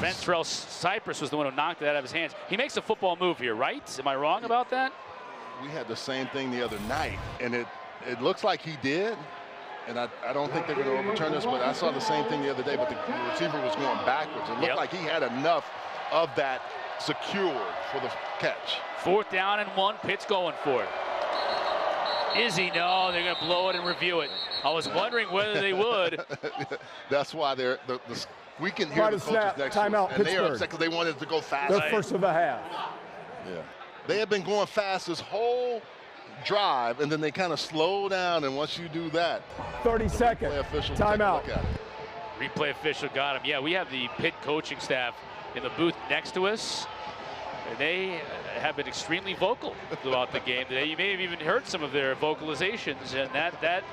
Fentrell Cypress was the one who knocked it out of his hands. He makes a football move here, right? Am I wrong about that? We had the same thing the other night, and it looks like he did. And I don't think they're going to overturn this, but I saw the same thing the other day, but the receiver was going backwards. It looked like he had enough of that secured for the catch. 4th down and 1. Pitt's going for it. Izzy, no, they're going to blow it and review it. I was wondering whether they would. That's why we can hear the coaches next to us, and they are upset because they wanted it to go fast. Their first of the half. Yeah. They have been going fast this whole drive, and then they kind of slow down, and once you do that, 30-second timeout. Replay official got him. Yeah, we have the Pitt coaching staff in the booth next to us. They have been extremely vocal throughout the game today. You may have even heard some of their vocalizations, and that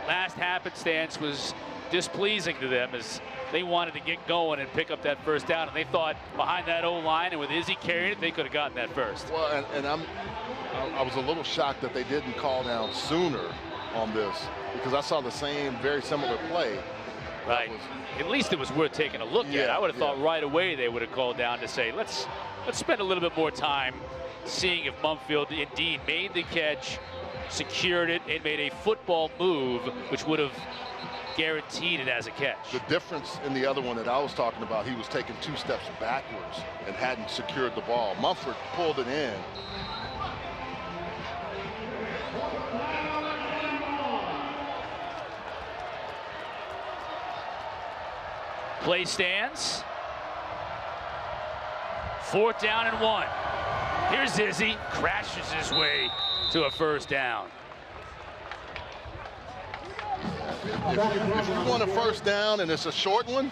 last happenstance was displeasing to them as they wanted to get going and pick up that first down, and they thought behind that O-line and with Izzy carrying it, they could have gotten that first. Well, and I was a little shocked that they didn't call down sooner on this, because I saw the same, very similar play. Right. At least it was worth taking a look at. I would have thought right away they would have called down to say, let's spend a little bit more time seeing if Mumfield indeed made the catch, secured it, and made a football move, which would have guaranteed it as a catch. The difference in the other one that I was talking about, he was taking 2 steps backwards and hadn't secured the ball. Mumford pulled it in. Play stands. 4th down and 1. Here's Izzy, crashes his way to a first down. If you want a first down and it's a short one,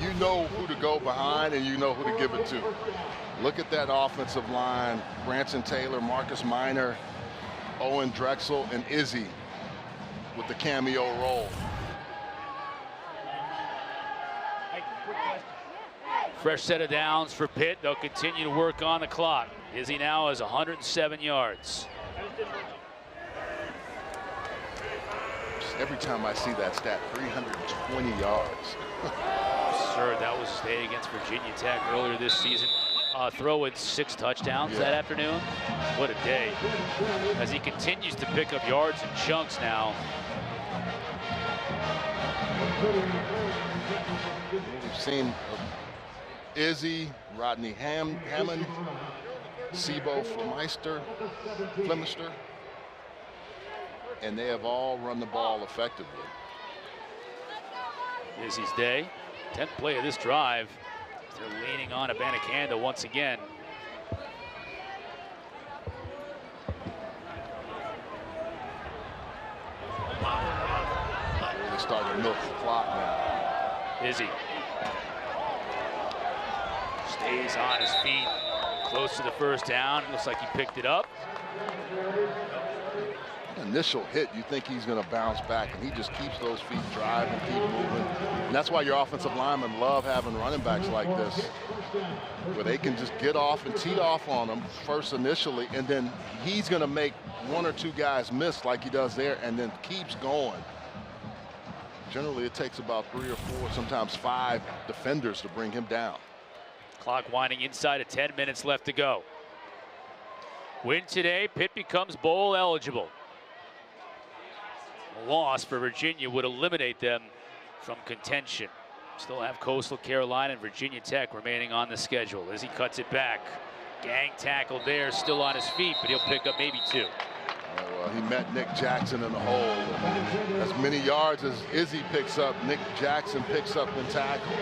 you know who to go behind and you know who to give it to. Look at that offensive line. Branson Taylor, Marcus Minor, Owen Drexel, and Izzy with the cameo role. Fresh set of downs for Pitt. They'll continue to work on the clock. Izzy now has 107 yards. Every time I see that stat, 320 yards. Sir, that was his day against Virginia Tech earlier this season. Throw in 6 touchdowns that afternoon. What a day. As he continues to pick up yards in chunks now. We've seen Izzy, Rodney Hammond, Sebo Flemister, and they have all run the ball effectively. Izzy's day, 10th play of this drive. They're leaning on Abanikanda once again. They're starting to milk the clock now. Izzy stays on his feet, close to the first down. Looks like he picked it up. Initial hit, you think he's going to bounce back, and he just keeps those feet driving, keep moving. And that's why your offensive linemen love having running backs like this, where they can just get off and tee off on them first initially, and then he's going to make 1 or 2 guys miss like he does there, and then keeps going. Generally, it takes about 3 or 4, sometimes 5 defenders to bring him down. Clock winding inside of 10 minutes left to go. Win today, Pitt becomes bowl eligible. A loss for Virginia would eliminate them from contention. Still have Coastal Carolina and Virginia Tech remaining on the schedule as he cuts it back. Gang tackle there, still on his feet, but he'll pick up maybe 2. Well, he met Nick Jackson in the hole. As many yards as Izzy picks up, Nick Jackson picks up in tackles.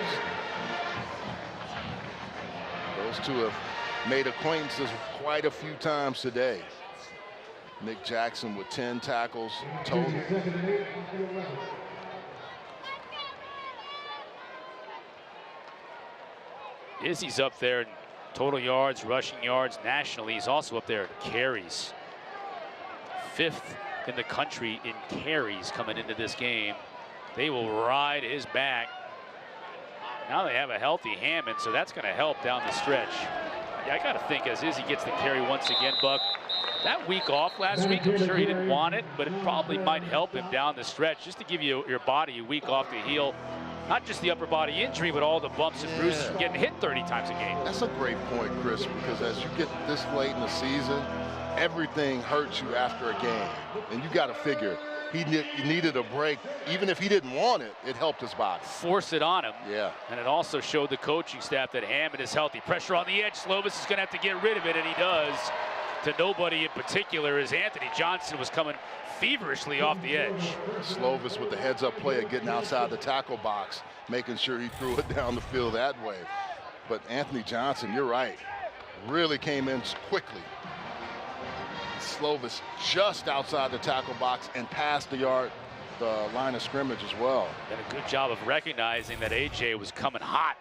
Those two have made acquaintances quite a few times today. Nick Jackson with 10 tackles total. Izzy's up there in total yards, rushing yards nationally. He's also up there in carries. 5th in the country in carries coming into this game. They will ride his back. Now they have a healthy Hammond, so that's going to help down the stretch. Yeah, I got to think as Izzy gets the carry once again, Buck, that week off last week, I'm sure he didn't want it, but it probably might help him down the stretch just to give you your body a week off to heal. Not just the upper body injury, but all the bumps and bruises from getting hit 30 times a game. That's a great point, Chris, because as you get this late in the season, everything hurts you after a game. And you got to figure he needed a break. Even if he didn't want it, it helped his body. Force it on him. Yeah. And it also showed the coaching staff that Hammond is healthy. Pressure on the edge. Slovis is going to have to get rid of it, and he does. To nobody in particular, as Anthony Johnson was coming feverishly off the edge. Slovis with the heads-up play of getting outside the tackle box, making sure he threw it down the field that way. But Anthony Johnson, you're right, really came in quickly. Slovis just outside the tackle box and past the line of scrimmage as well. Did a good job of recognizing that AJ was coming hot.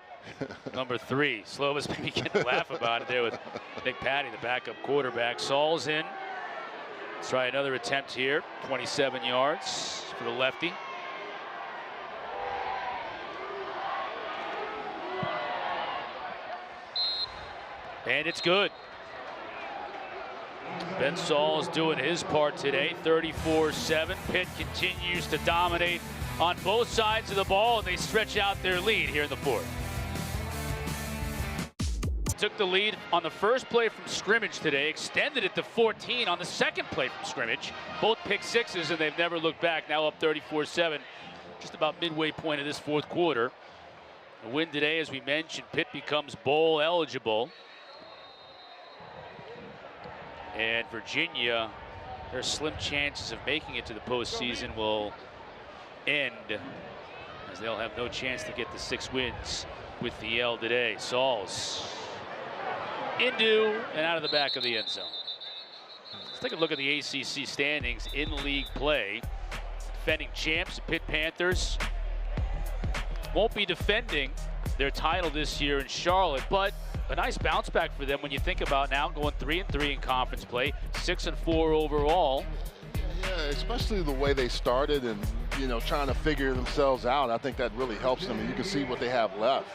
Number 3, Slovis maybe getting a laugh about it there with Nick Patty, the backup quarterback. Saul's in. Let's try another attempt here. 27 yards for the lefty. And it's good. Ben Saul's doing his part today, 34-7. Pitt continues to dominate on both sides of the ball, and they stretch out their lead here in the 4th. Took the lead on the first play from scrimmage today, extended it to 14 on the second play from scrimmage. Both pick sixes, and they've never looked back. Now up 34-7, just about midway point of this 4th quarter. A win today, as we mentioned, Pitt becomes bowl eligible. And Virginia, their slim chances of making it to the postseason will end, as they'll have no chance to get the 6 wins with the L today. Sauls into and out of the back of the end zone. Let's take a look at the ACC standings in league play. Defending champs, the Pitt Panthers, won't be defending their title this year in Charlotte, but a nice bounce back for them when you think about now going 3-3 in conference play, 6-4 overall. Yeah, especially the way they started and, trying to figure themselves out. I think that really helps them, and you can see what they have left.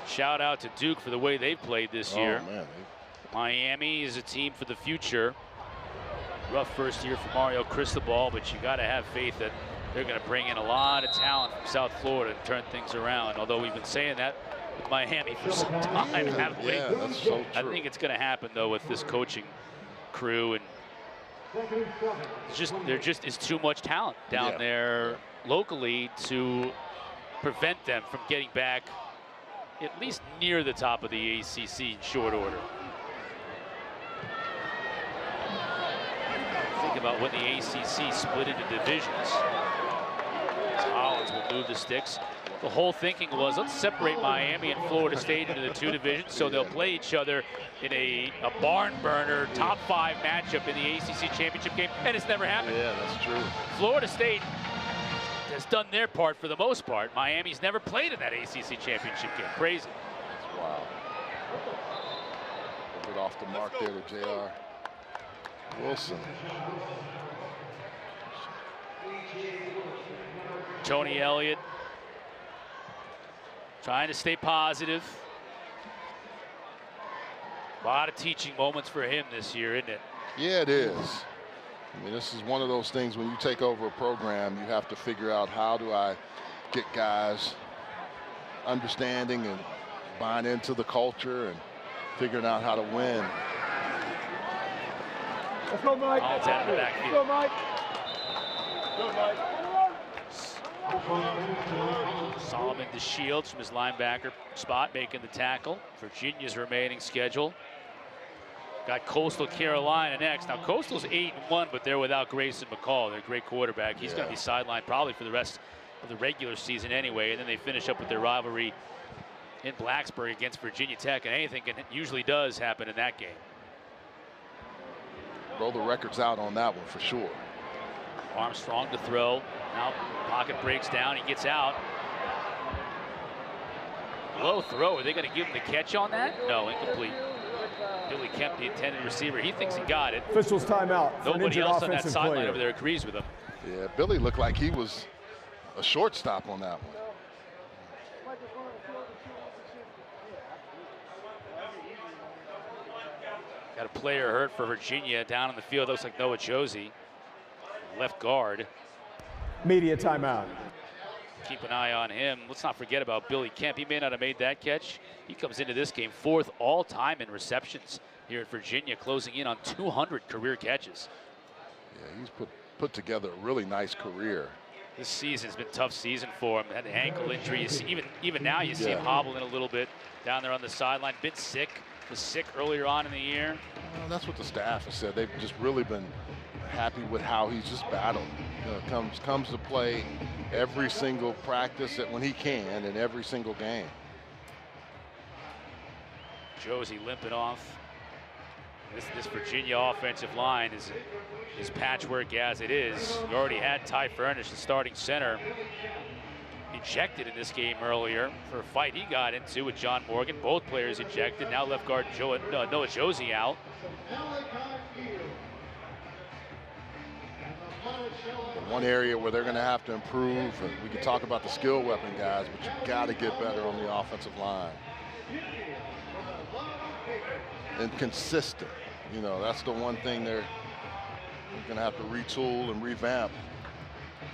Shout out to Duke for the way they've played this year. Man. Miami is a team for the future. Rough first year for Mario Cristobal, but you got to have faith that they're going to bring in a lot of talent from South Florida and turn things around. Although we've been saying that with Miami for some time, haven't we? Yeah, that's so true. I think it's going to happen though with this coaching crew, and there just is too much talent down there locally to prevent them from getting back at least near the top of the ACC in short order. Think about when the ACC split into divisions. Collins will move the sticks. The whole thinking was, let's separate Miami and Florida State into the 2 divisions so they'll play each other in a barn burner top 5 matchup in the ACC championship game, and it's never happened. Yeah, that's true. Florida State has done their part for the most part. Miami's never played in that ACC championship game. Crazy. That's wild. A bit off the mark there to J.R. Wilson. Tony Elliott trying to stay positive. A lot of teaching moments for him this year, isn't it? Yeah, it is. I mean, this is one of those things when you take over a program, you have to figure out how do I get guys understanding and buying into the culture and figuring out how to win. Let's go, Mike. All's out of the backfield. Go, Mike. Go, Mike. Solomon to Shields from his linebacker spot, making the tackle. Virginia's remaining schedule. Got Coastal Carolina next. Now, Coastal's 8-1, but they're without Grayson McCall, their great quarterback. He's going to be sidelined probably for the rest of the regular season anyway, and then they finish up with their rivalry in Blacksburg against Virginia Tech, and anything usually does happen in that game. Roll the records out on that one for sure. Armstrong to throw. Now pocket breaks down. He gets out. Low throw. Are they going to give him the catch on that? No, incomplete. Billy Kemp, the intended receiver, he thinks he got it. Officials timeout. Nobody else on that sideline over there agrees with him. Yeah, Billy looked like he was a shortstop on that one. Got a player hurt for Virginia down in the field. Looks like Noah Josie, left guard. Media timeout. Keep an eye on him. Let's not forget about Billy Kemp. He may not have made that catch. He comes into this game 4th all-time in receptions here at Virginia, closing in on 200 career catches. Yeah, he's put together a really nice career. This season's been a tough season for him. Had an ankle injury. You see, even now you see him hobbling a little bit down there on the sideline. Been sick. Was sick earlier on in the year. Well, that's what the staff has said. They've just really been happy with how he's just battled. You know, comes to play every single practice when he can in every single game. Josie limping off. This Virginia offensive line is patchwork as it is. You already had Ty Furnish, the starting center, ejected in this game earlier for a fight he got into with John Morgan. Both players ejected. Now left guard Noah Josie out. One area where they're going to have to improve, we can talk about the skill weapon guys, but you've got to get better on the offensive line. And consistent. You know, that's the one thing they're going to have to retool and revamp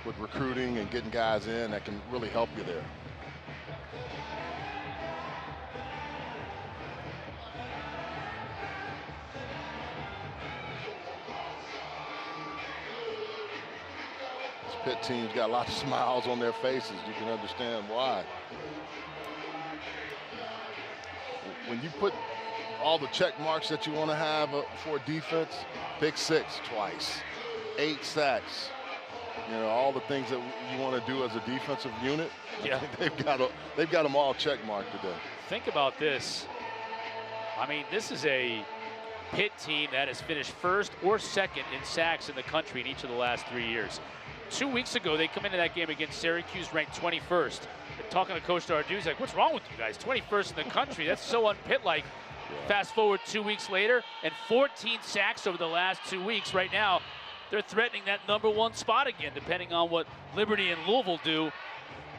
with recruiting and getting guys in that can really help you there. This Pitt team's got lots of smiles on their faces. You can understand why. When you put all the check marks that you want to have for defense, pick 6 twice, 8 sacks, you know, all the things that you want to do as a defensive unit. Yeah, they've got them all check marked today. Think about this. I mean, this is a Pitt team that has finished 1st or 2nd in sacks in the country in each of the last 3 years. 2 weeks ago, they come into that game against Syracuse ranked 21st. And talking to Coach Narduzzi, like, what's wrong with you guys? 21st in the country. That's so un-Pitt-like. Fast forward 2 weeks later, and 14 sacks over the last 2 weeks. Right now, they're threatening that #1 spot again, depending on what Liberty and Louisville do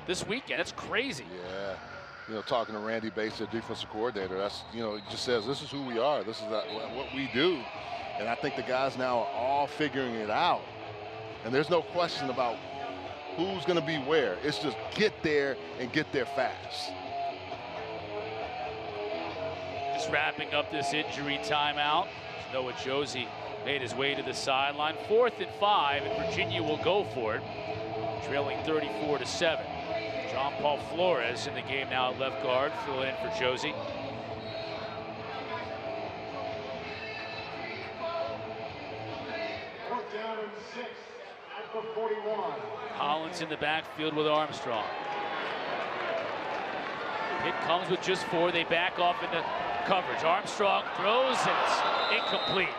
this weekend. That's crazy. Yeah. You know, talking to Randy Bates, their defensive coordinator, that's, you know, he just says, this is who we are. This is what we do. And I think the guys now are all figuring it out. And there's no question about who's going to be where. It's just get there and get there fast. Just wrapping up this injury timeout. Noah Josie made his way to the sideline. 4th and 5, and Virginia will go for it, trailing 34-7. John Paul Flores in the game now at left guard, fill in for Josie. Collins in the backfield with Armstrong. Pitt comes with just 4. They back off into coverage. Armstrong throws, and it's incomplete.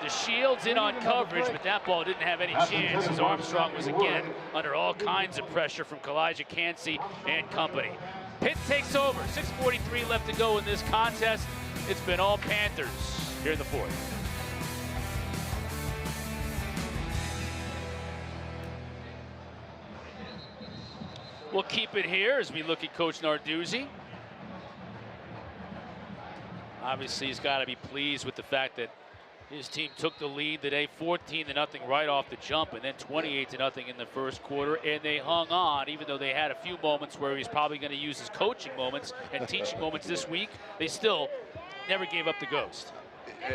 The Shields in on coverage, but that ball didn't have any chance as Armstrong was again under all kinds of pressure from Kalijah Cansey and company. Pitt takes over. 6:43 left to go in this contest. It's been all Panthers here in the 4th. We'll keep it here as we look at Coach Narduzzi. Obviously, he's got to be pleased with the fact that his team took the lead today, 14-0 right off the jump, and then 28-0 in the first quarter, and they hung on, even though they had a few moments where he's probably going to use his coaching moments and teaching moments this week. They still never gave up the ghost.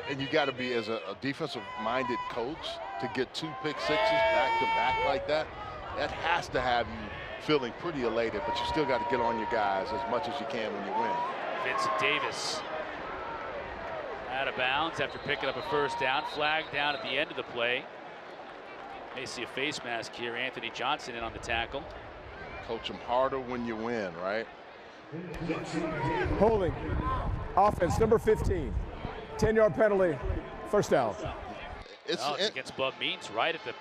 And you got to be, as a defensive-minded coach, to get 2 pick sixes back-to-back like that. That has to have you feeling pretty elated, but you still got to get on your guys as much as you can when you win. Vincent Davis out of bounds after picking up a first down. Flag down at the end of the play. May see a face mask here. Anthony Johnson in on the tackle. Coach them harder when you win, right? Holding. Offense, number 15. 10-yard penalty. First down. It's against Bub Means right at the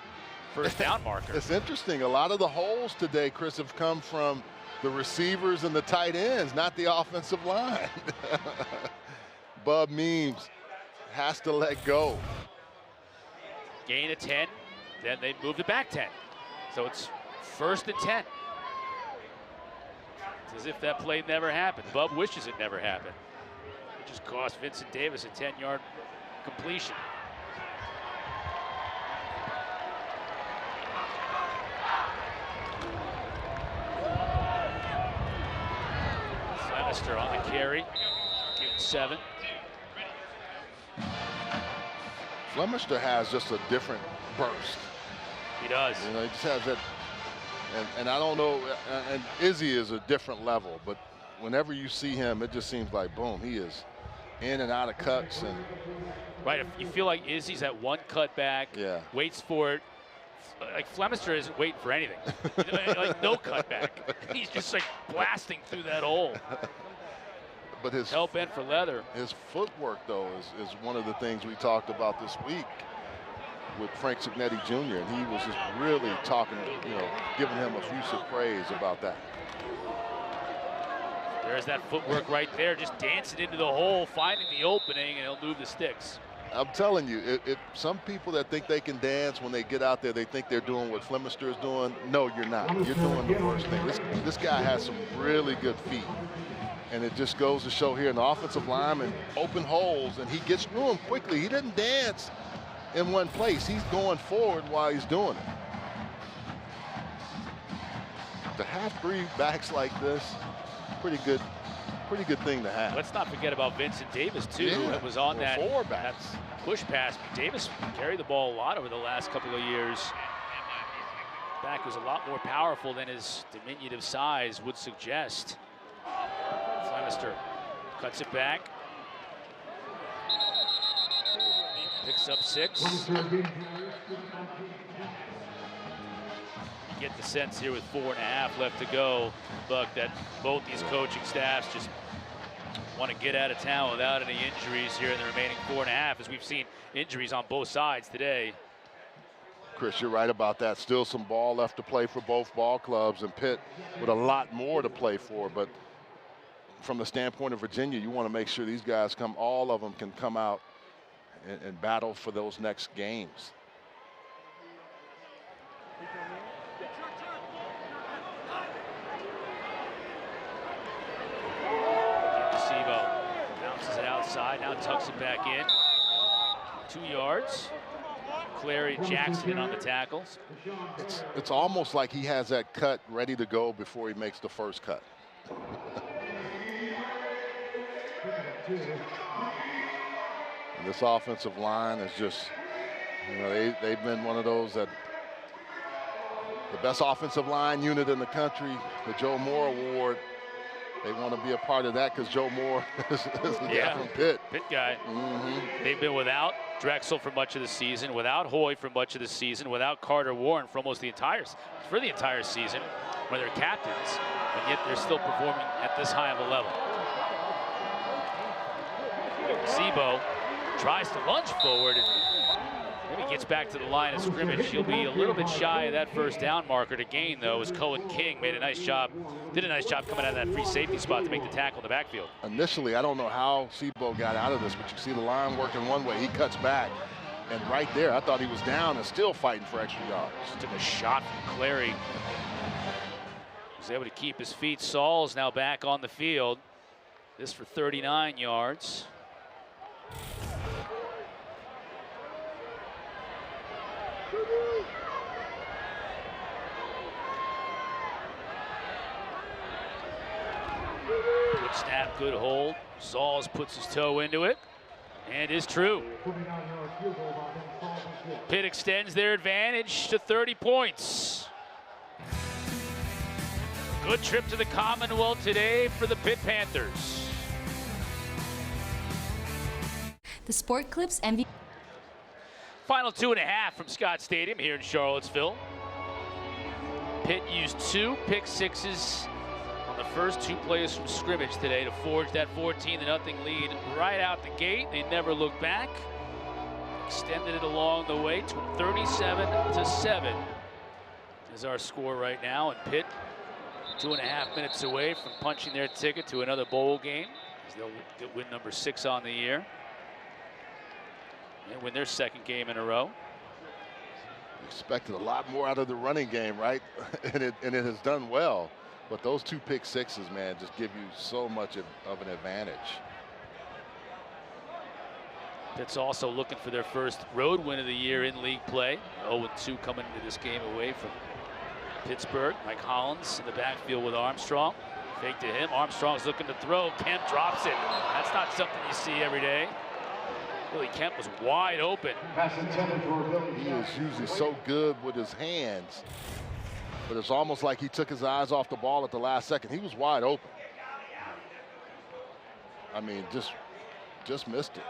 first down marker. It's interesting. A lot of the holes today, Chris, have come from the receivers and the tight ends, not the offensive line. Bub Means has to let go. Gain of 10, then they moved it back 10. So it's 1st and 10. It's as if that play never happened. Bub wishes it never happened. It just cost Vincent Davis a 10-yard completion. Flemister on the carry, give it 7. Flemister has just a different burst. He does. You know, he just has that, and I don't know, and Izzy is a different level, but whenever you see him, it just seems like, boom, he is in and out of cuts. And right, if you feel like Izzy's at one cut back, waits for it. Like Flemister isn't waiting for anything. Like no cutback. He's just like blasting through that hole. But his hell bent for leather. His footwork, though, is one of the things we talked about this week with Frank Cignetti Jr. And he was just really talking, you know, giving him effusive praise about that. There's that footwork right there, just dancing into the hole, finding the opening, and he'll move the sticks. I'm telling you, some people that think they can dance when they get out there, they think they're doing what Flemister is doing. No, you're not. You're doing the worst thing. This guy has some really good feet. And it just goes to show here, an offensive lineman, open holes, and he gets through them quickly. He doesn't dance in one place. He's going forward while he's doing it. To have 3 backs like this, pretty good thing to have. Let's not forget about Vincent Davis, too. Yeah, It was on that 4 backs. Push pass. Davis carried the ball a lot over the last couple of years. Back was a lot more powerful than his diminutive size would suggest. Flemister cuts it back. Picks up 6. You get the sense here with 4.5 left to go, Buck, that both these coaching staffs just want to get out of town without any injuries here in the remaining 4.5, as we've seen injuries on both sides today. Chris, you're right about that. Still some ball left to play for both ball clubs, and Pitt with a lot more to play for. But from the standpoint of Virginia, you want to make sure these guys all of them can come out and battle for those next games. Bounces it outside, now tucks it back in. 2 yards. Clary Jackson in on the tackles. It's almost like he has that cut ready to go before he makes the first cut. And this offensive line is just, you know, they've been one of those that the best offensive line unit in the country, the Joe Moore Award. They want to be a part of that because Joe Moore is the guy from Pitt. Pitt guy. They've been without Drexel for much of the season, without Hoy for much of the season, without Carter Warren for almost the entire season, when they're captains, and yet they're still performing at this high of a level. Sebo tries to lunge forward. Maybe gets back to the line of scrimmage. He'll be a little bit shy of that first down marker to gain, though, as Cohen King did a nice job coming out of that free safety spot to make the tackle in the backfield. Initially, I don't know how Sebo got out of this, but you see the line working one way. He cuts back, and right there, I thought he was down and still fighting for extra yards. Just took a shot from Clary. Was able to keep his feet. Saul's now back on the field. This for 39 yards. Good snap, good hold. Sauls puts his toe into it, and is true. Pitt extends their advantage to 30 points. Good trip to the Commonwealth today for the Pitt Panthers. The Sport Clips MVP. Final 2.5 from Scott Stadium here in Charlottesville. Pitt used 2 pick sixes on the first 2 plays from scrimmage today to forge that 14-0 lead right out the gate. They never looked back. Extended it along the way to 37-7 is our score right now. And Pitt 2.5 minutes away from punching their ticket to another bowl game. They'll get win number 6 on the year and win their second game in a row. Expected a lot more out of the running game, right? and it has done well. But those 2 pick sixes, man, just give you so much of an advantage. Pitt's also looking for their first road win of the year in league play. 0-2 coming into this game away from Pittsburgh. Mike Hollins in the backfield with Armstrong. Fake to him. Armstrong's looking to throw. Kemp drops it. That's not something you see every day. Billy Kemp was wide open. He is usually so good with his hands, but it's almost like he took his eyes off the ball at the last second. He was wide open. I mean, just missed it.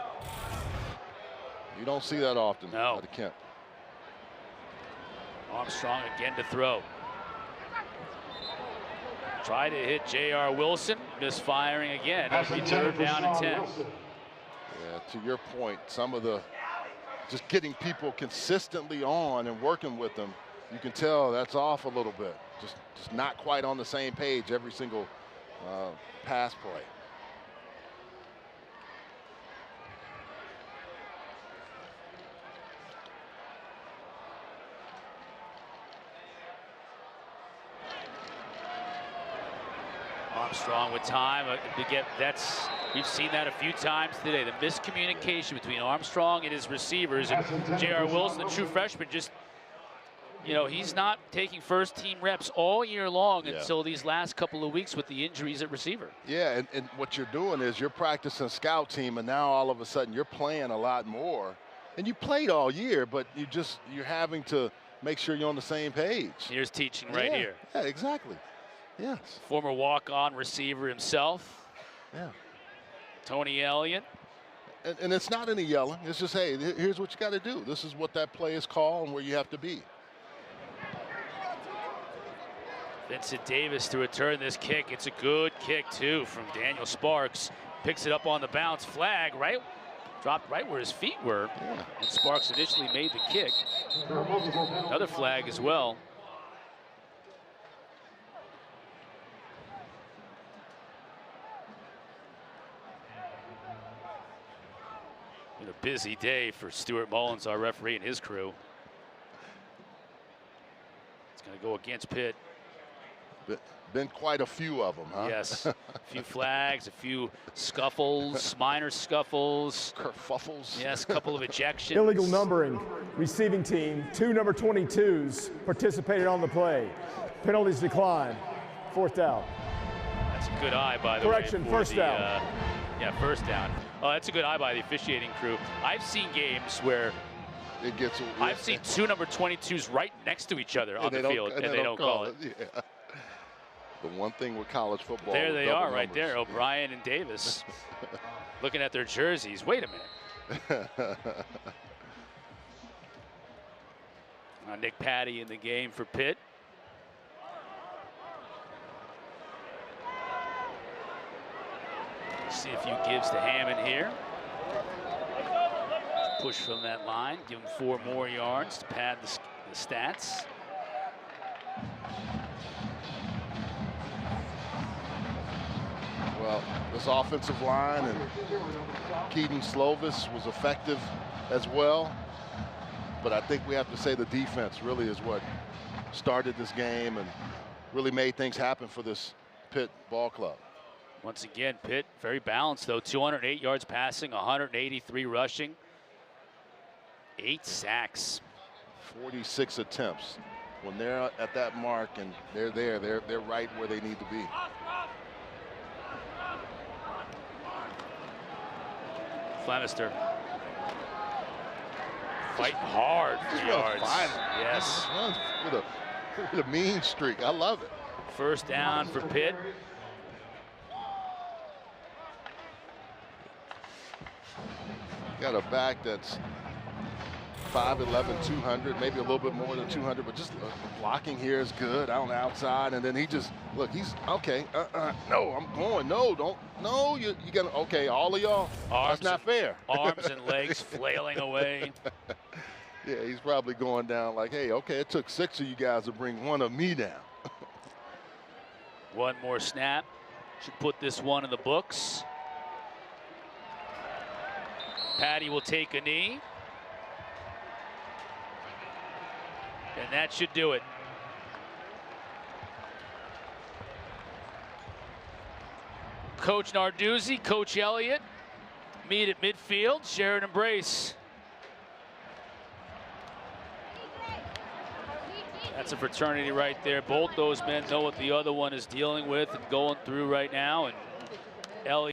You don't see that often out of Kemp. Armstrong again to throw. Try to hit J.R. Wilson, misfiring again. It'll be 3rd down and 10. Yeah, to your point, some of the just getting people consistently on and working with them, you can tell that's off a little bit. Just not quite on the same page every single pass play. Armstrong with time to get we've seen that a few times today. The miscommunication between Armstrong and his receivers, and J.R. Wilson, the true freshman, just, you know, he's not taking first team reps all year long until these last couple of weeks with the injuries at receiver. Yeah, and what you're doing is you're practicing scout team, and now all of a sudden you're playing a lot more. And you played all year, but you're having to make sure you're on the same page. Here's teaching right here. Yeah, exactly. Yes. Former walk-on receiver himself. Yeah. Tony Elliott. And it's not any yelling. It's just, hey, here's what you got to do. This is what that play is called and where you have to be. Vincent Davis to return this kick. It's a good kick, too, from Daniel Sparks. Picks it up on the bounce. Flag, right? Dropped right where his feet were. Yeah. And Sparks initially made the kick. Another flag as well. A busy day for Stuart Mullins, our referee, and his crew. It's going to go against Pitt. Been quite a few of them, huh? Yes, a few flags, a few scuffles, minor scuffles. Kerfuffles. Yes, a couple of ejections. Illegal numbering. Receiving team, 2 number 22s participated on the play. Penalties declined. 4th down. That's a good eye, by the Correction, way. first down. Yeah, first down. Oh, that's a good eye by the officiating crew. I've seen games where it gets. I've seen 2 number 22s right next to each other on the field, and they don't call it. Yeah. The one thing with college football. There they are, numbers. right there, O'Brien and Davis, looking at their jerseys. Wait a minute. Nick Patty in the game for Pitt. See a few gives to Hammond here. Push from that line, give him 4 more yards to pad the stats. Well, this offensive line and Kedon Slovis was effective as well. But I think we have to say the defense really is what started this game and really made things happen for this Pitt ball club. Once again, Pitt very balanced, though. 208 yards passing, 183 rushing, 8 sacks. 46 attempts. When they're at that mark and they're there, they're right where they need to be. Flemister fighting hard for yards. Yes. With a mean streak. I love it. First down for Pitt. Got a back that's 5'11", 200, maybe a little bit more than 200, but just blocking here is good on the outside. And then he just, look, he's, okay, no, I'm going, no, don't, no, you got to, okay, all of y'all, that's not fair. Arms and legs flailing away. Yeah, he's probably going down like, hey, okay, it took 6 of you guys to bring 1 of me down. One more snap. Should put this one in the books. Patty will take a knee. And that should do it. Coach Narduzzi, Coach Elliott meet at midfield, share an embrace. That's a fraternity right there. Both those men know what the other one is dealing with and going through right now. And Elliott